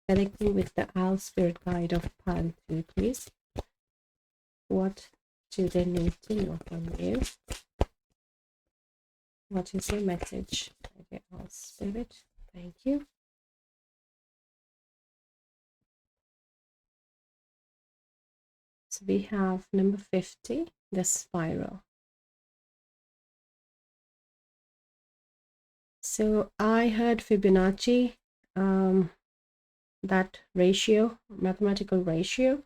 connect me with the owl spirit guide of pile 2, please. What do they need to know from you? What is your message? Okay, owl spirit, thank you. So we have number 50, the spiral. So I heard Fibonacci, that ratio, mathematical ratio,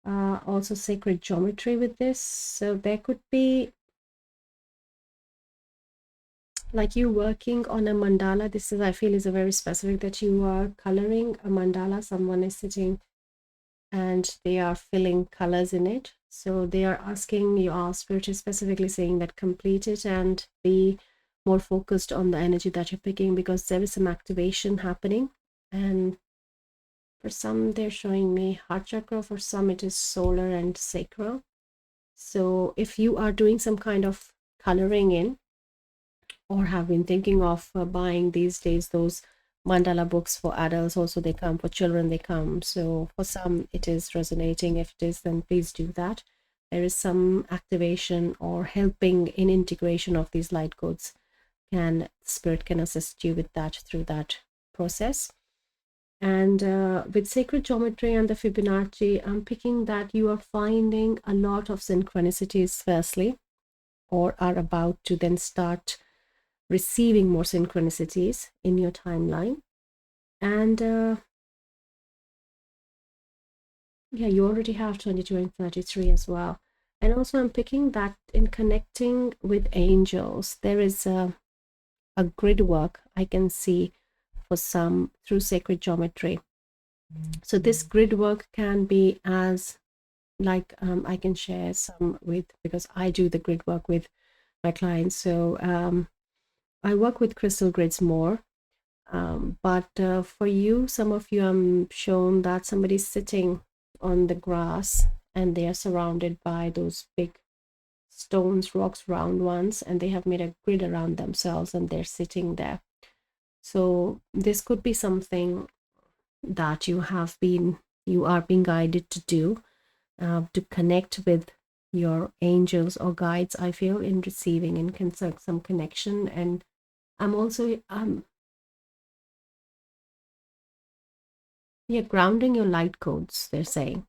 also sacred geometry with this. So there could be like you working on a mandala. This is, I feel, is a very specific that you are coloring a mandala. Someone is sitting and they are filling colors in it. So they are asking you, our spirit is specifically saying that complete it and be more focused on the energy that you're picking, because there is some activation happening. And for some, they're showing me heart chakra, for some it is solar and sacral. So if you are doing some kind of coloring in, or have been thinking of buying these days those mandala books for adults, also they come, for children they come. So for some it is resonating. If it is, then please do that. There is some activation or helping in integration of these light codes. Can spirit can assist you with that through that process. And with sacred geometry and the Fibonacci, I'm picking that you are finding a lot of synchronicities firstly, or are about to then start receiving more synchronicities in your timeline. And yeah, you already have 22 and 33 as well. And also I'm picking that in connecting with angels, there is a grid work I can see for some through sacred geometry. So this grid work can be as like I can share some with, because I do the grid work with my clients. So I work with crystal grids more. But for you, some of you, I'm shown that somebody's sitting on the grass and they are surrounded by those big stones, rocks, round ones, and they have made a grid around themselves and they're sitting there. So this could be something that you are being guided to do, to connect with your angels or guides, I feel, in receiving and some connection. And I'm also yeah, grounding your light codes, they're saying.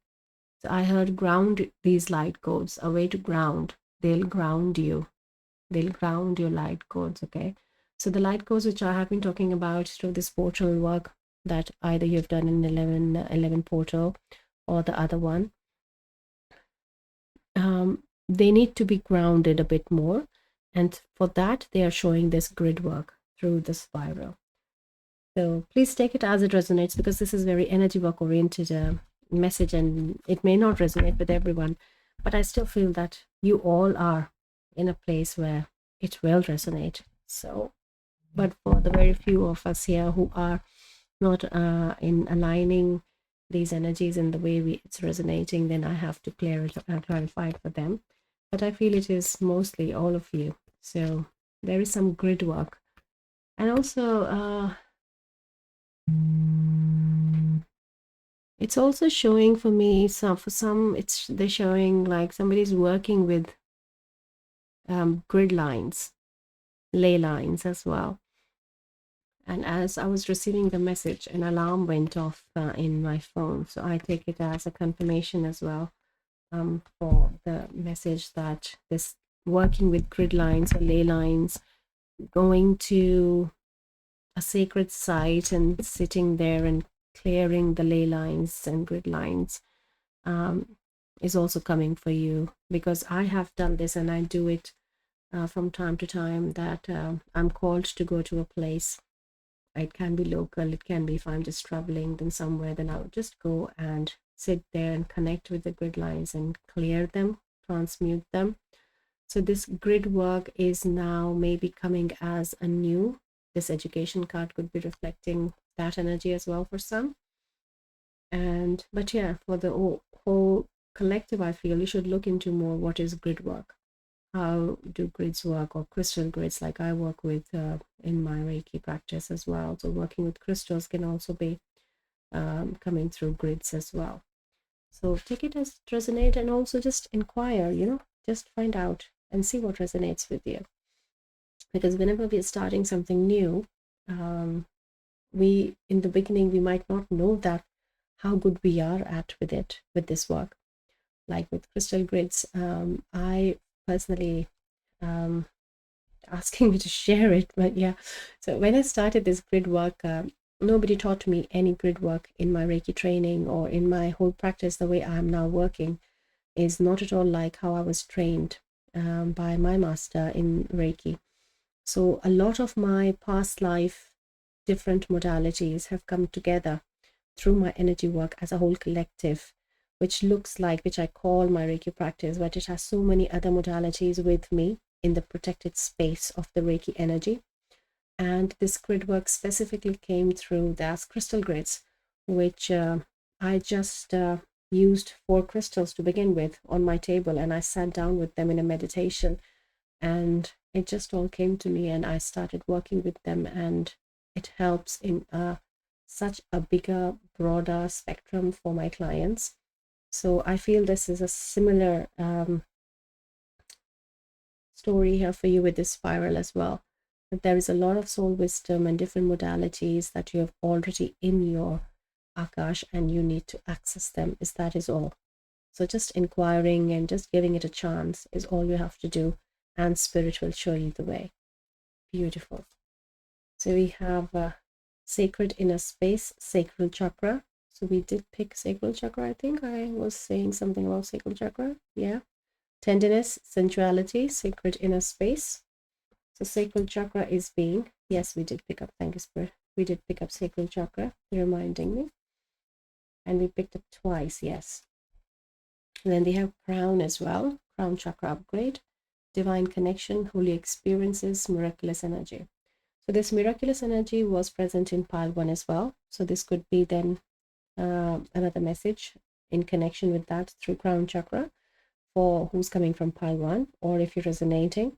So I heard ground these light codes, a way to ground. They'll ground you. They'll ground your light codes, okay? So the light codes which I have been talking about through this portal work, that either you've done in 11 portal or the other one, they need to be grounded a bit more. And for that, they are showing this grid work through the spiral. So please take it as it resonates, because this is very energy work oriented message, and it may not resonate with everyone, but I still feel that you all are in a place where it will resonate. So, but for the very few of us here who are not in aligning these energies in the way it's resonating, then I have to clarify it for them. But I feel it is mostly all of you. So there is some grid work. And also it's also showing for me, so for some they're showing like somebody's working with grid lines, ley lines as well. And as I was receiving the message, an alarm went off in my phone, so I take it as a confirmation as well, for the message that this working with grid lines or ley lines, going to a sacred site and sitting there and clearing the ley lines and grid lines, is also coming for you, because I have done this and I do it from time to time, that I'm called to go to a place. It can be local, it can be if I'm just traveling then somewhere, then I'll just go and sit there and connect with the grid lines and clear them, transmute them. So this grid work is now maybe coming as a new, this education card could be reflecting that energy as well for some. And but yeah, for the whole collective, I feel you should look into more what is grid work, how do grids work, or crystal grids like I work with in my Reiki practice as well. So working with crystals can also be coming through grids as well. So take it as it resonates, and also just inquire, just find out and see what resonates with you. Because whenever we're starting something new, we in the beginning we might not know that how good we are at with this work. Like with crystal grids, I personally asking me to share it, but yeah. So when I started this grid work, nobody taught me any grid work in my Reiki training or in my whole practice. The way I'm now working is not at all like how I was trained by my master in Reiki. So a lot of my past life, different modalities have come together through my energy work as a whole collective, which I call my Reiki practice, but it has so many other modalities with me in the protected space of the Reiki energy. And this grid work specifically came through the crystal grids, which I just used 4 crystals to begin with on my table, and I sat down with them in a meditation, and it just all came to me, and I started working with them, and it helps in such a bigger, broader spectrum for my clients. So I feel this is a similar story here for you with this spiral as well. That there is a lot of soul wisdom and different modalities that you have already in your Akash, and you need to access them. That is all. So just inquiring and just giving it a chance is all you have to do, and spirit will show you the way. Beautiful. So we have sacred inner space, sacral chakra. So we did pick sacral chakra. I think I was saying something about sacral chakra. Yeah. Tenderness, sensuality, sacred inner space. So sacral chakra is being, yes, we did pick up, thank you, Spirit. We did pick up sacral chakra, reminding me. And we picked up twice, yes. And then they have crown as well, crown chakra upgrade, divine connection, holy experiences, miraculous energy. So this miraculous energy was present in pile 1 as well. So this could be then another message in connection with that through crown chakra for who's coming from pile 1, or if you're resonating,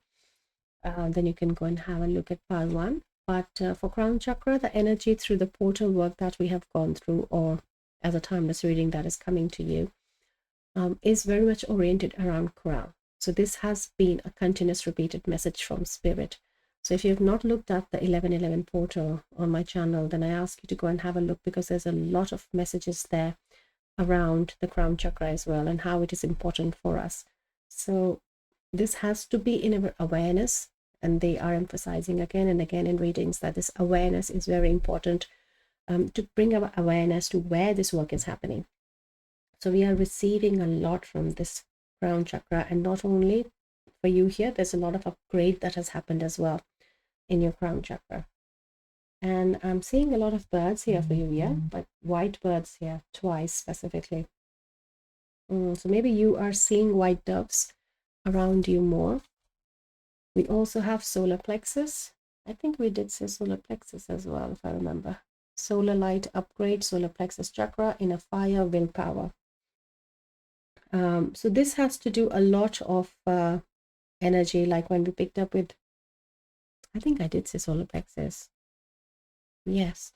then you can go and have a look at pile 1. But for crown chakra, the energy through the portal work that we have gone through, or as a timeless reading that is coming to you, is very much oriented around crown. So this has been a continuous repeated message from spirit. So if you have not looked at the 1111 portal on my channel, then I ask you to go and have a look, because there's a lot of messages there around the crown chakra as well, and how it is important for us. So this has to be in our awareness, and they are emphasizing again and again in readings that this awareness is very important, to bring our awareness to where this work is happening. So we are receiving a lot from this crown chakra, and not only for you here, there's a lot of upgrade that has happened as well in your crown chakra. And I'm seeing a lot of birds here for you, yeah, but white birds here twice specifically. So maybe you are seeing white doves around you more. We also have solar plexus. I think we did say solar plexus as well, if I remember. Solar light upgrade, solar plexus chakra, inner fire, willpower. So this has to do a lot of energy, like when we picked up with, I think I did say solar plexus. Yes.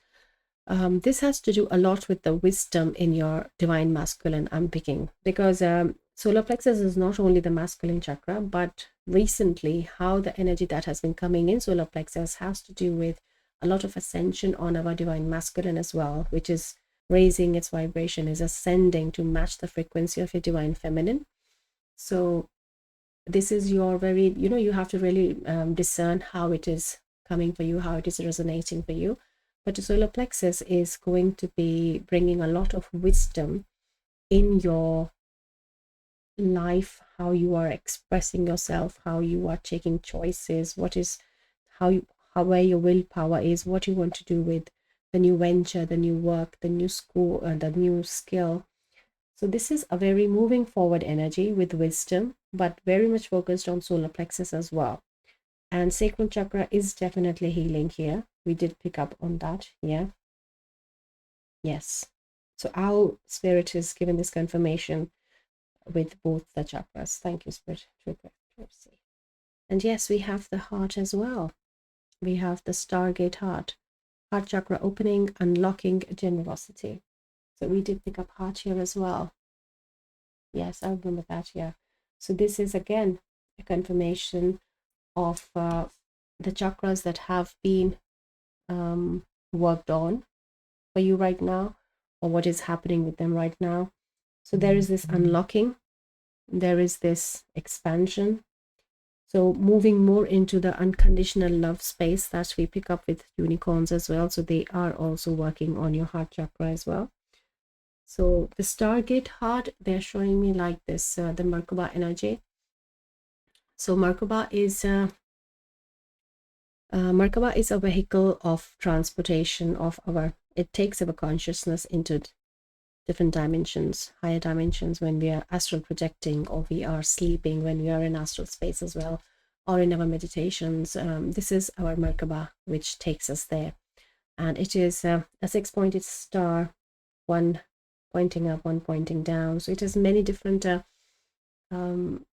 This has to do a lot with the wisdom in your divine masculine, I'm picking, because solar plexus is not only the masculine chakra, but recently how the energy that has been coming in solar plexus has to do with a lot of ascension on our divine masculine as well, which is raising its vibration, is ascending to match the frequency of your divine feminine. So this is your very, you have to really discern how it is coming for you, how it is resonating for you. But the solar plexus is going to be bringing a lot of wisdom in your life, how you are expressing yourself, how you are taking choices, where your willpower is, what you want to do with the new venture, the new work, the new school, the new skill. So this is a very moving forward energy with wisdom, but very much focused on solar plexus as well. And sacral chakra is definitely healing here. We did pick up on that. Yeah. Yes. So our spirit is given this confirmation with both the chakras. Thank you, Spirit. And yes, we have the heart as well. We have the Stargate heart chakra opening, unlocking generosity. So we did pick up heart here as well. Yes, I remember that. Yeah. So this is again a confirmation of the chakras that have been worked on for you right now, or what is happening with them right now. So there is this unlocking, there is this expansion. So moving more into the unconditional love space that we pick up with unicorns as well. So they are also working on your heart chakra as well. So the Stargate heart, they're showing me like this, the Merkaba energy. So Merkaba is a vehicle of transportation of it takes our consciousness into different dimensions, higher dimensions, when we are astral projecting, or we are sleeping, when we are in astral space as well, or in our meditations. This is our Merkaba, which takes us there. And it is a 6-pointed star, one pointing up, one pointing down. So it has many different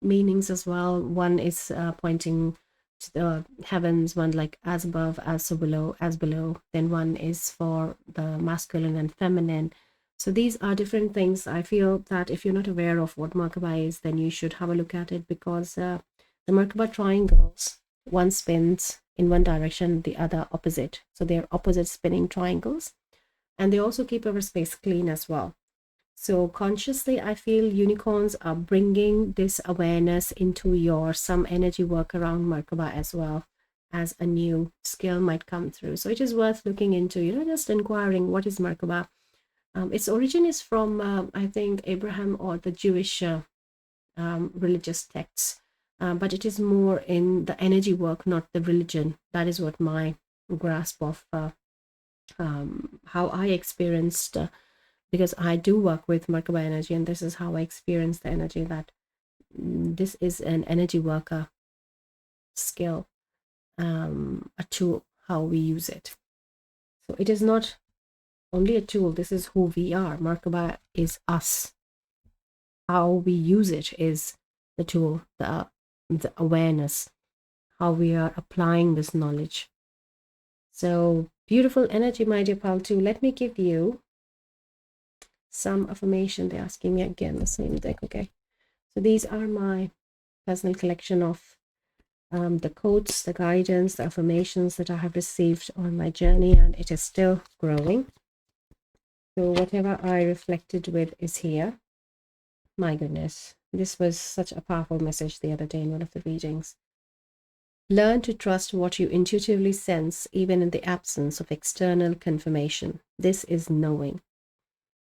meanings as well. One is pointing to the heavens, one like as above, as so below, as below. Then one is for the masculine and feminine. So these are different things. I feel that if you're not aware of what Merkaba is, then you should have a look at it, because the Merkaba triangles, one spins in one direction, the other opposite. So they're opposite spinning triangles, and they also keep our space clean as well. So consciously, I feel unicorns are bringing this awareness into some energy work around Merkaba as well, as a new skill might come through. So it is worth looking into, just inquiring what is Merkaba. Its origin is from, I think, Abraham or the Jewish religious texts, but it is more in the energy work, not the religion. That is what my grasp of how I experienced, because I do work with Merkaba energy, and this is how I experience the energy, that this is an energy worker skill, a tool, how we use it. So it is not only a tool, this is who we are. Merkaba is us. How we use it is the tool, the awareness, how we are applying this knowledge. So beautiful energy, my dear Paltu. Let me give you some affirmation. They're asking me again the same deck. Okay, so these are my personal collection of the quotes, the guidance, the affirmations that I have received on my journey, and it is still growing. So whatever I reflected with is here. My goodness, this was such a powerful message the other day in one of the readings. Learn to trust what you intuitively sense, even in the absence of external confirmation. This is knowing.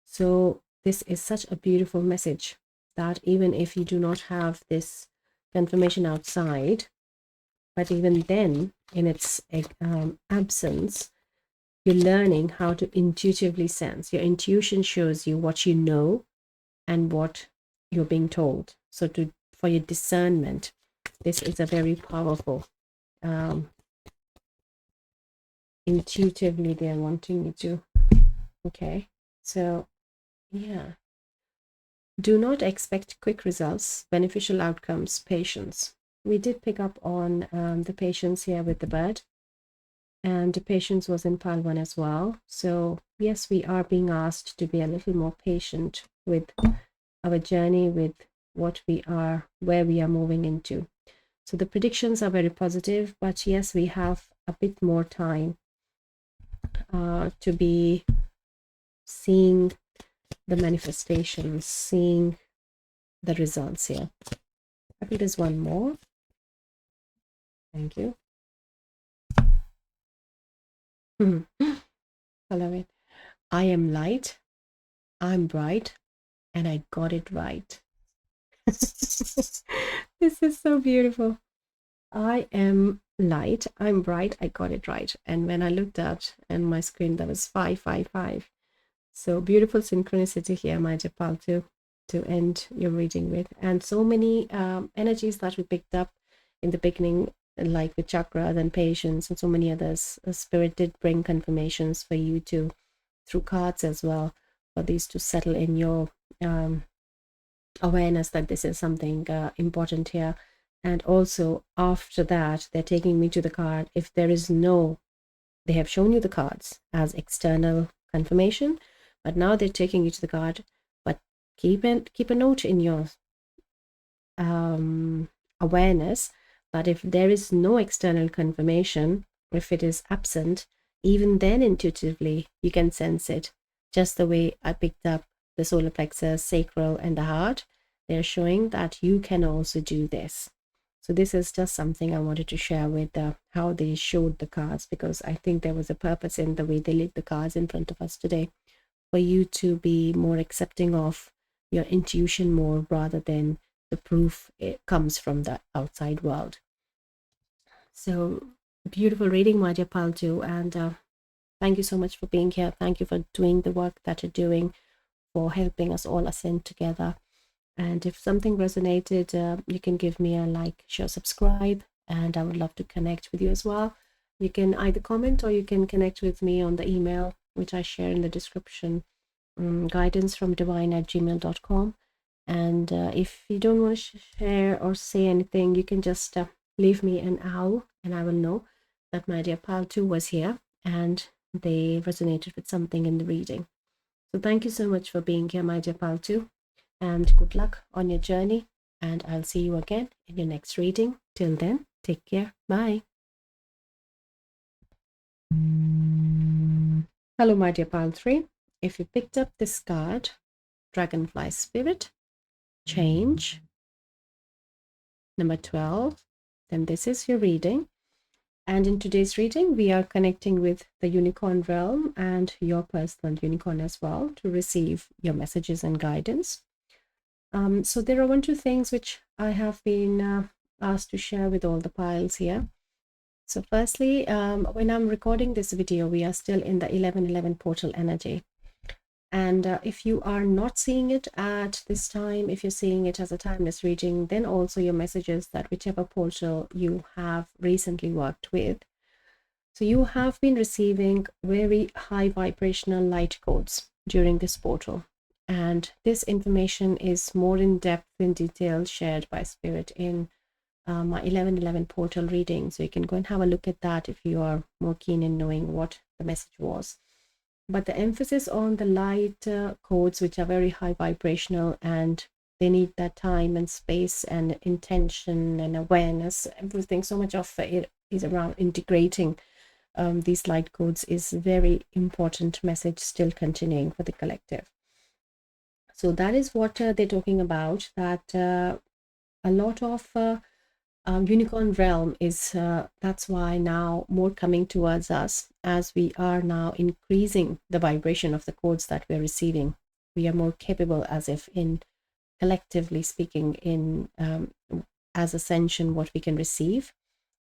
So this is such a beautiful message, that even if you do not have this confirmation outside, but even then, in its absence, you're learning how to intuitively sense. Your intuition shows you what you know and what you're being told. So for your discernment, this is a very powerful, intuitively they're wanting you to, okay, so yeah. Do not expect quick results, beneficial outcomes, patience. We did pick up on the patience here with the bird, and the patience was in pile 1 as well. So yes, we are being asked to be a little more patient with our journey, with where we are moving into. So the predictions are very positive, but yes, we have a bit more time to be seeing the manifestations, seeing the results here. I think there's one more. Thank you. I love it. I am light, I'm bright, and I got it right. This is so beautiful. I am light, I'm bright, I got it right. And when I looked at and my screen, that was 555. So beautiful synchronicity here, my Japal too. to end your reading with. And so many energies that we picked up in the beginning, like with chakras and patience and so many others, spirit did bring confirmations for you to, through cards as well, for these to settle in your awareness that this is something important here. And also after that, they're taking me to the card. If there is no, they have shown you the cards as external confirmation, but now they're taking you to the card. But keep a note in your awareness that if there is no external confirmation, if it is absent, even then intuitively you can sense it, just the way I picked up the solar plexus, sacral, and the heart. They're showing that you can also do this. So this is just something I wanted to share with how they showed the cards, because I think there was a purpose in the way they lit the cards in front of us today, for you to be more accepting of your intuition more, rather than the proof it comes from the outside world. So beautiful reading, my dear Paltu, and thank you so much for being here. Thank you for doing the work that you're doing, for helping us all ascend together. And if something resonated, you can give me a like, share, subscribe, and I would love to connect with you as well. You can either comment or you can connect with me on the email, which I share in the description, guidancefromdivine@gmail.com. And if you don't want to share or say anything, you can just leave me an owl, and I will know that my dear Paltu was here and they resonated with something in the reading. So thank you so much for being here, my dear Paltu, and good luck on your journey. And I'll see you again in your next reading. Till then, take care. Bye. Hello, my dear Pile 3. If you picked up this card, Dragonfly Spirit, Change, number 12, then this is your reading. And in today's reading, we are connecting with the unicorn realm and your personal unicorn as well to receive your messages and guidance. So there are one, two things which I have been asked to share with all the piles here. So firstly, when I'm recording this video, we are still in the 1111 portal energy. And if you are not seeing it at this time, if you're seeing it as a timeless reading, then also your messages that whichever portal you have recently worked with. So you have been receiving very high vibrational light codes during this portal. And this information is more in depth and detail shared by Spirit in my 1111 portal reading. So you can go and have a look at that if you are more keen in knowing what the message was. But the emphasis on the light codes, which are very high vibrational, and they need that time and space and intention and awareness, everything. So much of it is around integrating these light codes, is very important message still continuing for the collective. So that is what they're talking about, that a lot of unicorn realm is that's why now more coming towards us, as we are now increasing the vibration of the codes that we're receiving. We are more capable, as if in collectively speaking, in as ascension, what we can receive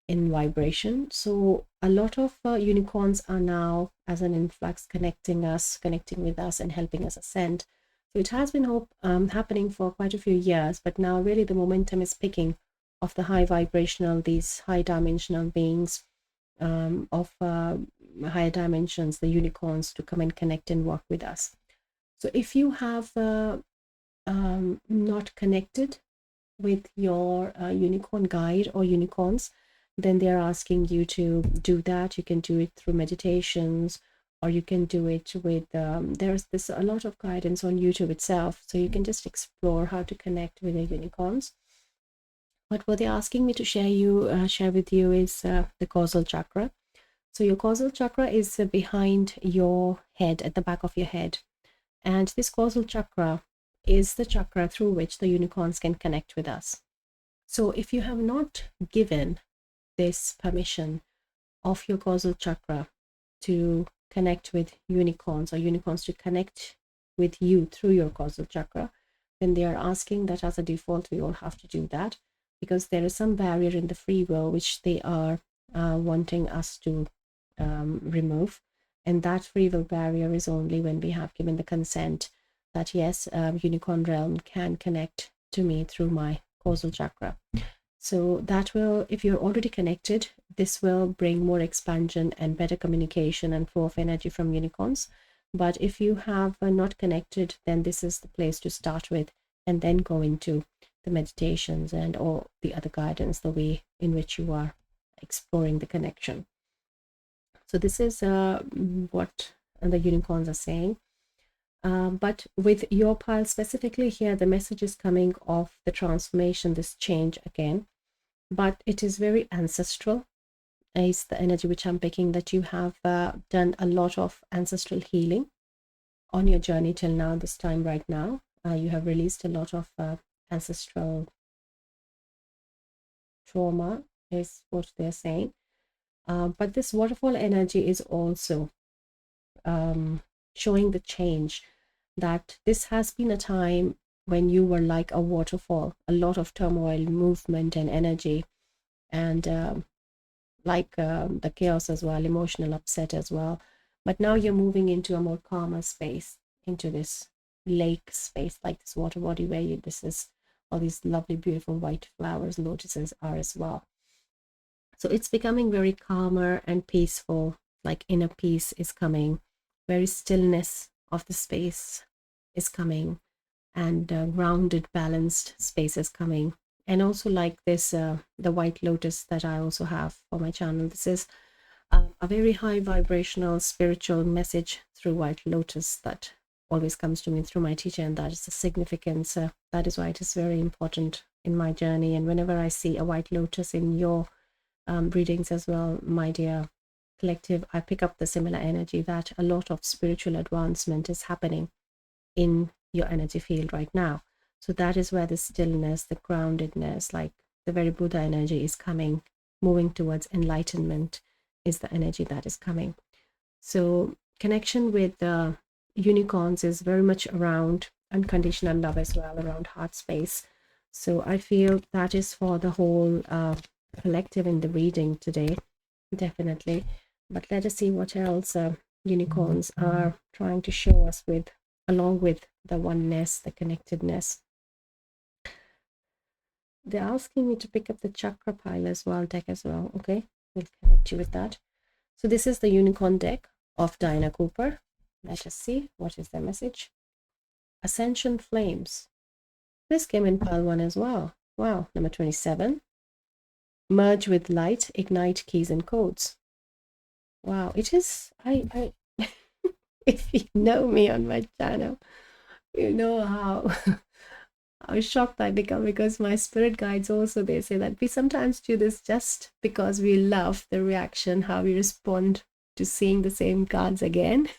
in vibration. So a lot of unicorns are now as an influx connecting with us and helping us ascend. So it has been happening for quite a few years, but now really the momentum is picking of the high vibrational, these high dimensional beings of higher dimensions, the unicorns, to come and connect and work with us. So if you have not connected with your unicorn guide or unicorns, then they're asking you to do that. You can do it through meditations, or you can do it with there's a lot of guidance on YouTube itself, so you can just explore how to connect with the unicorns. But what they're asking me to share with you is the causal chakra. So your causal chakra is behind your head, at the back of your head, and this causal chakra is the chakra through which the unicorns can connect with us. So if you have not given this permission of your causal chakra to connect with unicorns, or unicorns to connect with you through your causal chakra, then they are asking that as a default we all have to do that, because there is some barrier in the free will which they are wanting us to remove. And that free will barrier is only when we have given the consent that yes, unicorn realm can connect to me through my causal chakra. So that will, if you're already connected, this will bring more expansion and better communication and flow of energy from unicorns. But if you have not connected, then this is the place to start with, and then go into the meditations and all the other guidance, the way in which you are exploring the connection. So this is what the unicorns are saying. But with your pile specifically here, the message is coming of the transformation, this change again. But it is very ancestral, is the energy which I'm picking, that you have done a lot of ancestral healing on your journey till now, this time right now. You have released a lot of ancestral trauma, is what they're saying. But this waterfall energy is also showing the change, that this has been a time when you were like a waterfall, a lot of turmoil, movement, and energy, and the chaos as well, emotional upset as well. But now you're moving into a more calmer space, into this lake space, like this water body where this is all these lovely, beautiful white flowers, lotuses are as well. So it's becoming very calmer and peaceful, like inner peace is coming, very stillness of the space is coming, and grounded, balanced space is coming. And also like this, the white lotus that I also have for my channel, this is a very high vibrational spiritual message through white lotus that always comes to me through my teacher, and that is the significance. That is why it is very important in my journey. And whenever I see a white lotus in your readings as well, my dear collective, I pick up the similar energy, that a lot of spiritual advancement is happening in your energy field right now. So that is where the stillness, the groundedness, like the very Buddha energy is coming, moving towards enlightenment is the energy that is coming. So connection with the unicorns is very much around unconditional love as well, around heart space. So I feel that is for the whole collective in the reading today, definitely. But let us see what else unicorns are trying to show us with, along with the oneness, the connectedness. They're asking me to pick up the chakra pile as well, deck as well. Okay, we'll connect you with that. So this is the unicorn deck of Diana Cooper. Let us see what is their message. Ascension flames. This came in pile 1 as well. Wow, number 27. Merge with light, ignite keys and codes. Wow, it is, I if you know me on my channel, you know how shocked I become, because my spirit guides also, they say that we sometimes do this just because we love the reaction, how we respond to seeing the same cards again.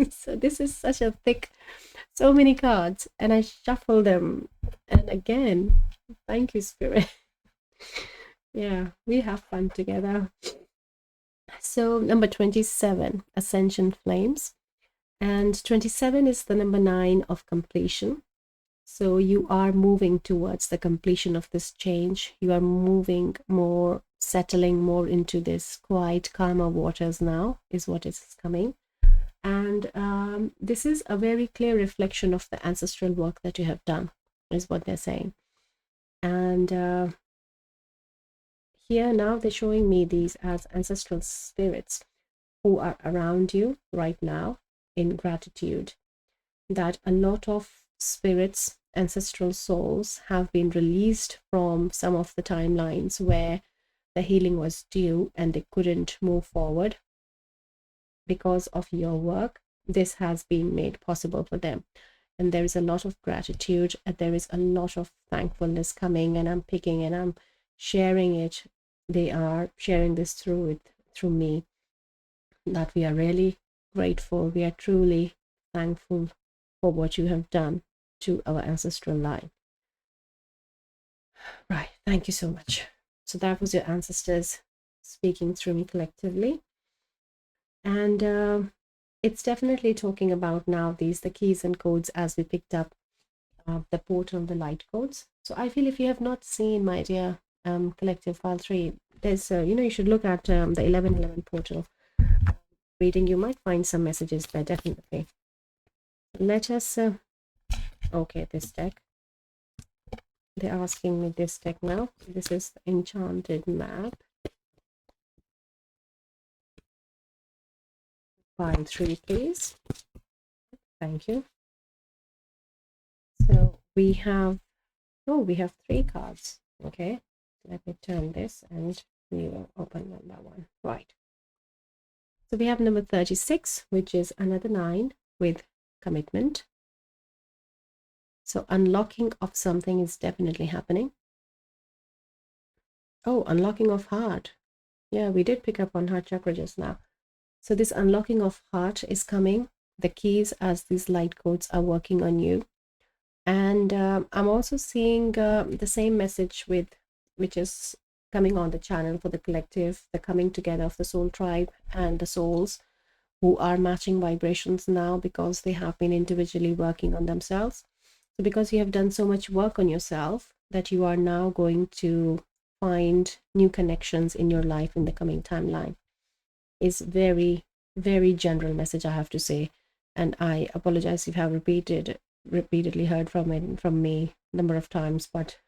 So this is such a thick, so many cards, and I shuffle them, and again, thank you, spirit. Yeah, we have fun together. So number 27, Ascension Flames, and 27 is the number 9 of completion. So you are moving towards the completion of this change. You are moving more, settling more into this quiet, calmer waters now, is what is coming. And this is a very clear reflection of the ancestral work that you have done, is what they're saying. And here now they're showing me these as ancestral spirits who are around you right now, in gratitude, that a lot of spirits, ancestral souls, have been released from some of the timelines where the healing was due and they couldn't move forward. Because of your work, this has been made possible for them, and there is a lot of gratitude, and there is a lot of thankfulness coming, and I'm picking and I'm sharing it. They are sharing this through me, that we are really grateful, we are truly thankful for what you have done to our ancestral line. Right, thank you so much. So that was your ancestors speaking through me collectively. And it's definitely talking about now the keys and codes, as we picked up the portal, the light codes. So I feel if you have not seen, my dear collective file 3, there's you should look at the 1111 portal reading. You might find some messages there, definitely. Let us Okay, this deck. They're asking me this deck now. This is the Enchanted Map. Pile 3, please. Thank you. So we have, oh, we have 3 cards. Okay, let me turn this and we will open one by one. Right. So we have number 36, which is another 9 with commitment. So unlocking of something is definitely happening. Oh, unlocking of heart. Yeah, we did pick up on heart chakra just now. So this unlocking of heart is coming. The keys as these light codes are working on you. And I'm also seeing the same message which is coming on the channel for the collective, the coming together of the soul tribe and the souls who are matching vibrations now because they have been individually working on themselves. So because you have done so much work on yourself that you are now going to find new connections in your life in the coming timeline is very, very general message, I have to say. And I apologize if I have repeatedly heard from it from me a number of times, but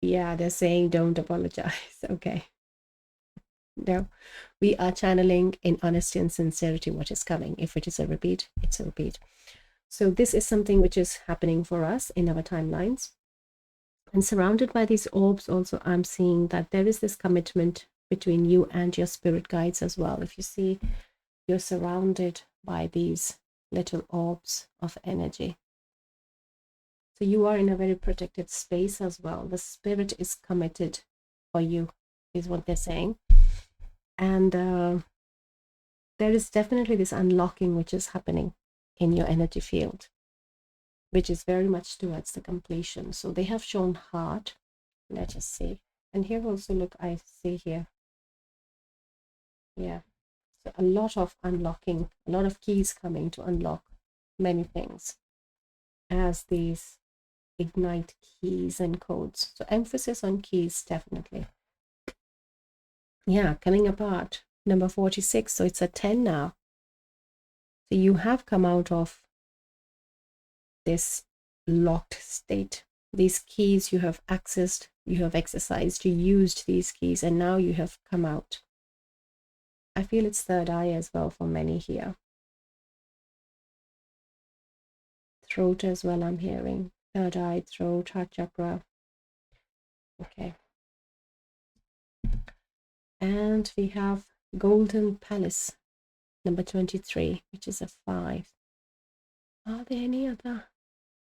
yeah, they're saying don't apologize. Okay. No, we are channeling in honesty and sincerity what is coming. If it is a repeat, it's a repeat. So this is something which is happening for us in our timelines. And surrounded by these orbs also, I'm seeing that there is this commitment between you and your spirit guides as well. If you see, you're surrounded by these little orbs of energy. So you are in a very protected space as well. The spirit is committed for you, is what they're saying. And there is definitely this unlocking which is happening in your energy field, which is very much towards the completion. So they have shown heart. Let us see. And here also, look, I see here. Yeah. So a lot of unlocking, a lot of keys coming to unlock many things as these ignite keys and codes. So emphasis on keys, definitely. Yeah, coming apart. Number 46. So it's a 10 now. So you have come out of this locked state. These keys you have accessed, you have exercised, you used these keys, and now you have come out. I feel it's third eye as well for many here. Throat as well, I'm hearing. Third eye, throat, heart chakra. Okay. And we have Golden Palace, number 23, which is a 5. Are there any other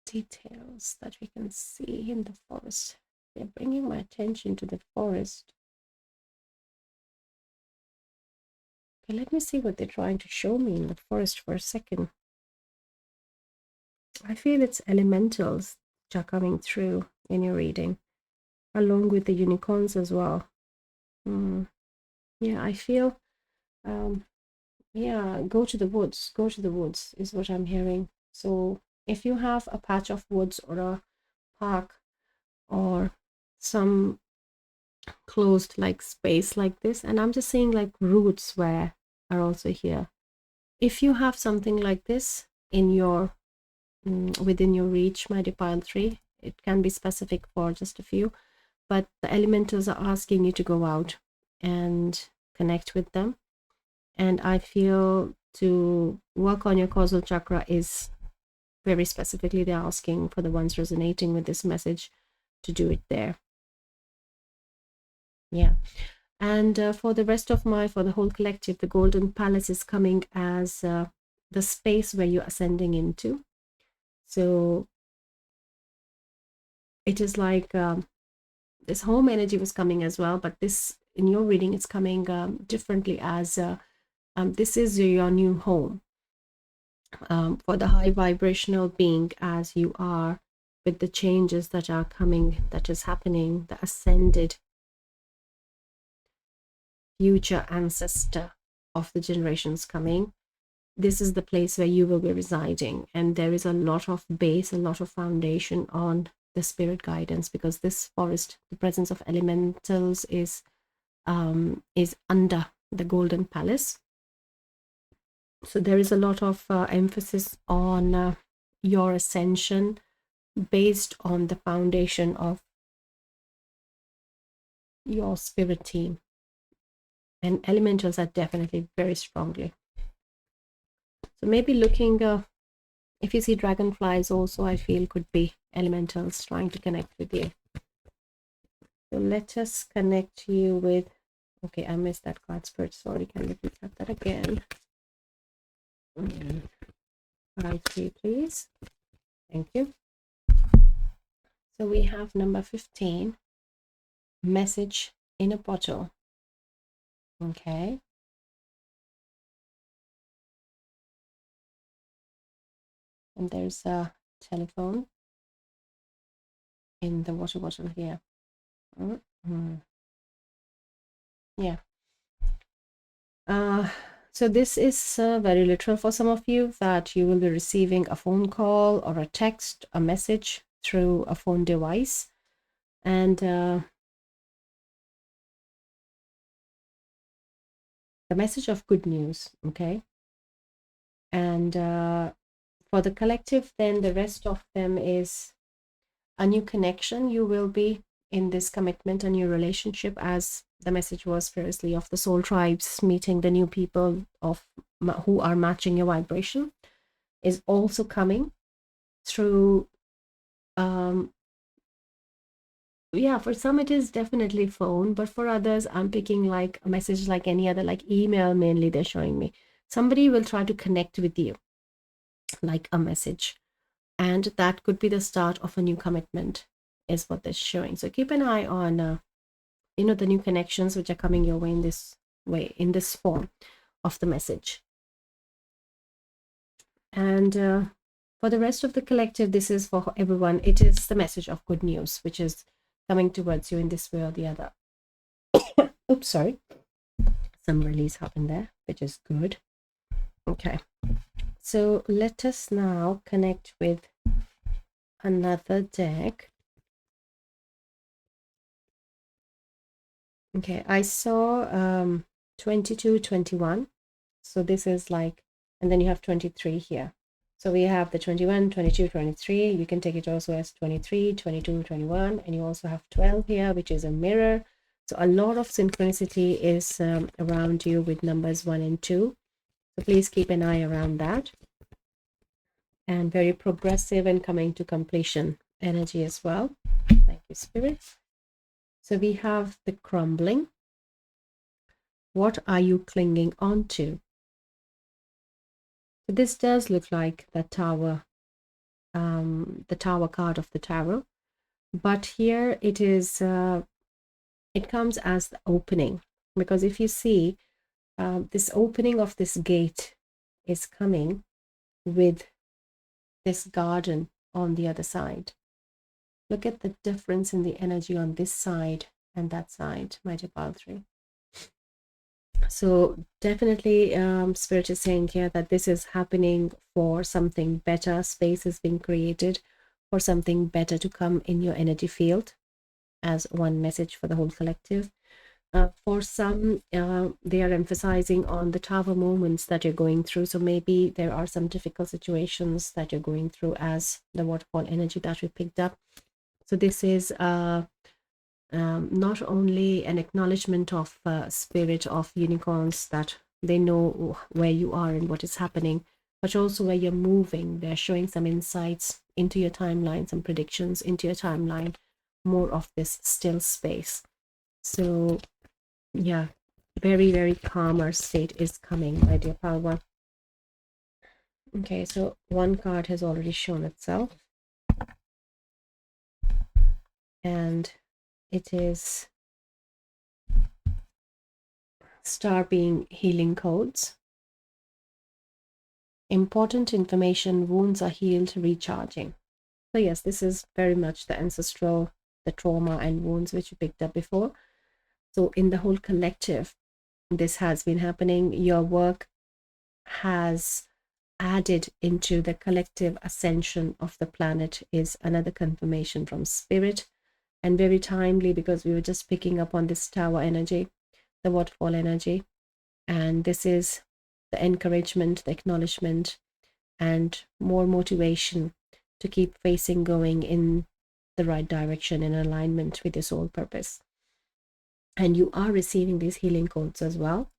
details that we can see in the forest? They're bringing my attention to the forest. Okay, let me see what they're trying to show me in the forest for a second. I feel it's elementals which are coming through in your reading, along with the unicorns as well. Yeah, I feel, yeah, go to the woods is what I'm hearing. So if you have a patch of woods or a park or some closed like space like this, and I'm just saying like roots where are also here. If you have something like this in your within your reach, my pile 3, it can be specific for just a few, but the elementals are asking you to go out and connect with them. And I feel to work on your causal chakra is very specifically, they're asking for the ones resonating with this message to do it there. Yeah. And for the rest of for the whole collective, the Golden Palace is coming as the space where you're ascending into. So it is like this home energy was coming as well, but this in your reading, it's coming differently as this is your new home for the high vibrational being as you are with the changes that are coming, that is happening, the ascended future ancestor of the generations coming. This is the place where you will be residing, and there is a lot of base, a lot of foundation on the spirit guidance, because this forest, the presence of elementals is under the Golden Palace. So there is a lot of emphasis on your ascension based on the foundation of your spirit team. And elementals are definitely very strongly. So maybe looking, if you see dragonflies also, I feel could be elementals trying to connect with you. So let us connect you with, okay, I missed that card, Spirit. Sorry, can you repeat that again? Card 3, please. Thank you. So we have number 15, message in a bottle. Okay. And there's a telephone in the water bottle here. Yeah. So this is very literal for some of you, that you will be receiving a phone call or a text, a message through a phone device. And the message of good news, okay? And for the collective, then the rest of them is a new connection. You will be in this commitment, a new relationship, as the message was previously of the soul tribes, meeting the new people of who are matching your vibration, is also coming through. Yeah, for some it is definitely phone, but for others I'm picking like a message like any other, like email mainly they're showing me. Somebody will try to connect with you like a message, and that could be the start of a new commitment, is what they're showing. So keep an eye on the new connections which are coming your way, in this form of the message. And for the rest of the collective, this is for everyone. It is the message of good news which is coming towards you in this way or the other. Oops, sorry. Some release happened there, which is good. Okay, so let us now connect with another deck. Okay, I saw 22, 21. So this is like, and then you have 23 here. So we have the 21, 22, 23. You can take it also as 23, 22, 21. And you also have 12 here, which is a mirror. So a lot of synchronicity is around you with numbers 1 and 2. So please keep an eye around that. And very progressive and coming to completion energy as well. Thank you, Spirit. So we have the crumbling. What are you clinging on to? So this does look like the tower card of the tarot, but here it is. It comes as the opening, because if you see, this opening of this gate is coming with this garden on the other side. Look at the difference in the energy on this side and that side, my Japaltri. So definitely Spirit is saying here that this is happening for something better. Space is being created for something better to come in your energy field, as one message for the whole collective. For some, they are emphasizing on the tower moments that you're going through. So maybe there are some difficult situations that you're going through, as the waterfall energy that we picked up. So this is not only an acknowledgement of spirit of unicorns, that they know where you are and what is happening, but also where you're moving. They're showing some insights into your timeline, some predictions into your timeline, more of this still space. So yeah, very, very calmer state is coming, my dear Palwa. Okay, so one card has already shown itself, and it is Star being healing codes. Important information, wounds are healed, recharging. So yes, this is very much the ancestral, the trauma and wounds which you picked up before. So in the whole collective, this has been happening. Your work has added into the collective ascension of the planet, is another confirmation from Spirit, and very timely, because we were just picking up on this tower energy, the waterfall energy, and this is the encouragement, the acknowledgement and more motivation to keep facing going in the right direction in alignment with your soul purpose. And you are receiving these healing codes as well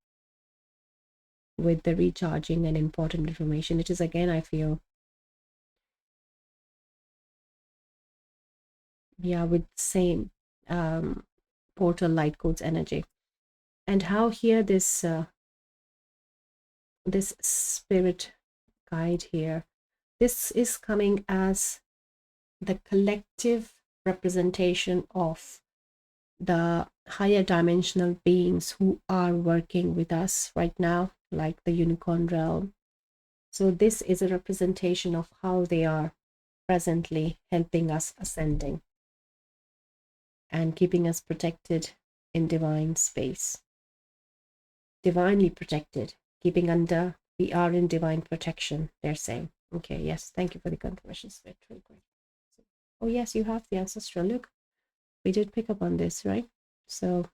with the recharging and important information. It is, again, I feel, yeah, with same portal light codes energy. And how here this spirit guide here, this is coming as the collective representation of the higher dimensional beings who are working with us right now, like the unicorn realm. So this is a representation of how they are presently helping us ascending and keeping us protected in divine space, divinely protected, keeping under, we are in divine protection, they're saying. Okay, yes, thank you for the confirmation, Spirit. Really great. Oh yes, you have the ancestral. Look, we did pick up on this, right? So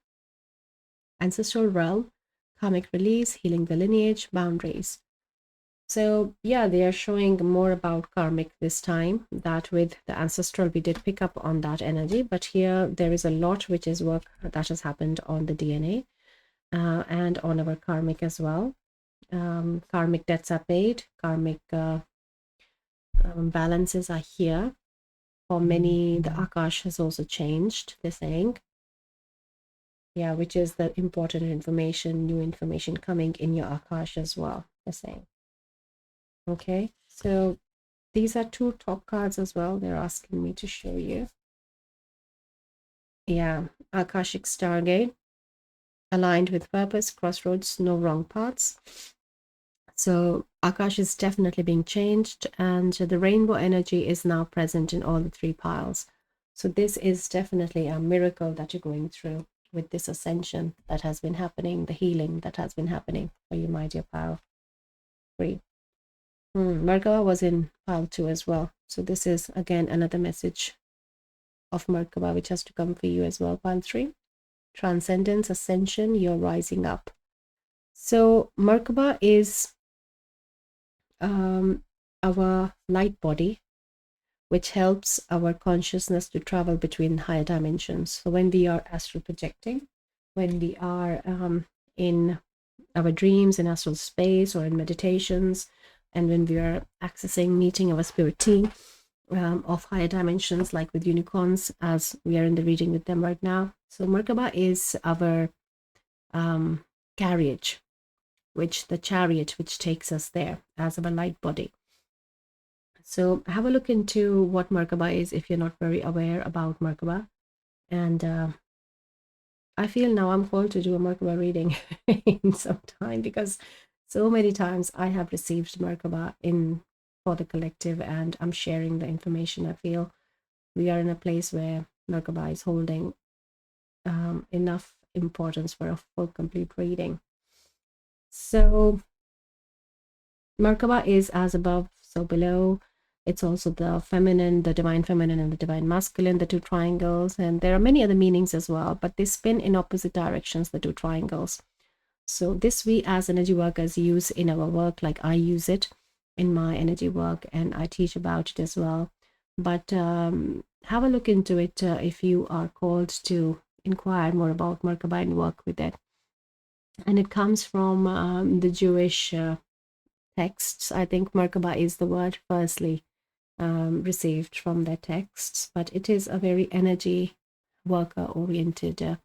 ancestral realm, karmic release, healing the lineage, boundaries. So yeah, they are showing more about karmic this time. That with the ancestral, we did pick up on that energy, but here there is a lot which is work that has happened on the DNA and on our karmic as well. Karmic debts are paid, karmic balances are here. For many, the Akash has also changed, they're saying. Yeah, which is the important information, new information coming in your Akash as well, they're saying. Okay, so these are two top cards as well. They're asking me to show you. Yeah, Akashic Stargate, aligned with purpose, crossroads, no wrong paths. So Akash is definitely being changed, and the rainbow energy is now present in all the three piles. So this is definitely a miracle that you're going through with this ascension that has been happening, the healing that has been happening for you, my dear pile 3. Merkaba was in pile 2 as well. So this is again another message of Merkaba which has to come for you as well, pile 3. Transcendence, ascension, you're rising up. So Merkaba is our light body, which helps our consciousness to travel between higher dimensions. So when we are astral projecting, when we are in our dreams in astral space or in meditations, and when we are accessing, meeting our spirit team of higher dimensions, like with unicorns, as we are in the reading with them right now. So Merkaba is our carriage, the chariot which takes us there as our light body. So have a look into what Merkaba is if you're not very aware about Merkaba. And I feel now I'm called to do a Merkaba reading in some time, because so many times I have received Merkaba for the collective, and I'm sharing the information. I feel we are in a place where Merkaba is holding enough importance for a full complete reading. So Merkaba is as above, so below. It's also the feminine, the divine feminine, and the divine masculine, the two triangles. And there are many other meanings as well, but they spin in opposite directions, the two triangles. So this we as energy workers use in our work, like I use it in my energy work and I teach about it as well. But have a look into it if you are called to inquire more about Merkaba and work with it. And it comes from the Jewish texts. I think Merkaba is the word firstly received from their texts, but it is a very energy worker oriented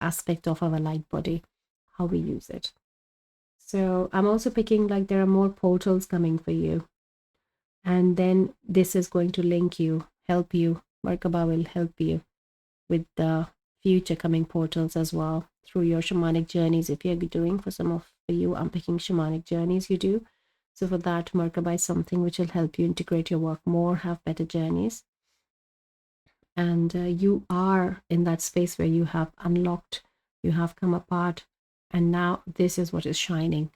aspect of our light body, how we use it. So I'm also picking, like, there are more portals coming for you, and then this is going to link you, help you. Merkaba will help you with the future coming portals as well through your shamanic journeys. If you're doing, for you, I'm picking shamanic journeys you do. So for that, Merkaba is something which will help you integrate your work more, have better journeys. And you are in that space where you have unlocked, you have come apart, and now this is what is shining,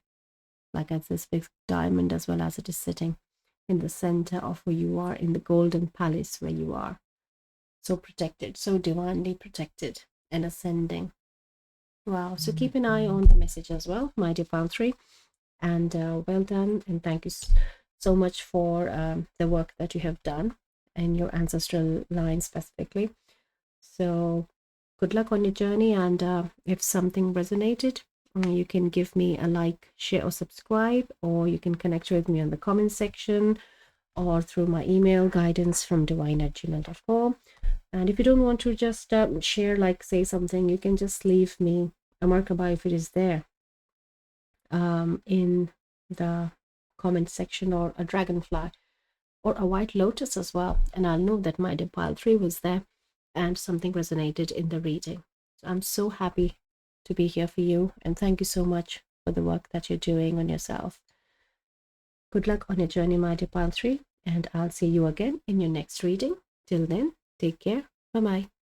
like as this big diamond, as well as it is sitting in the center of where you are, in the golden palace where you are. So protected, so divinely protected and ascending. Wow. So keep an eye on the message as well, my dear pile 3. And well done, and thank you so much for the work that you have done in your ancestral line specifically. So good luck on your journey, and if something resonated, you can give me a like, share, or subscribe, or you can connect with me on the comment section or through my email guidance from divine@gmail.com. And if you don't want to just share, like say something, you can just leave me a Merkaba if it is there in the comment section, or a dragonfly or a white lotus as well, and I'll know that my pile 3 was there and something resonated in the reading. So I'm so happy to be here for you, and thank you so much for the work that you're doing on yourself. Good luck on your journey, my pile 3, and I'll see you again in your next reading. Till then, take care. Bye bye.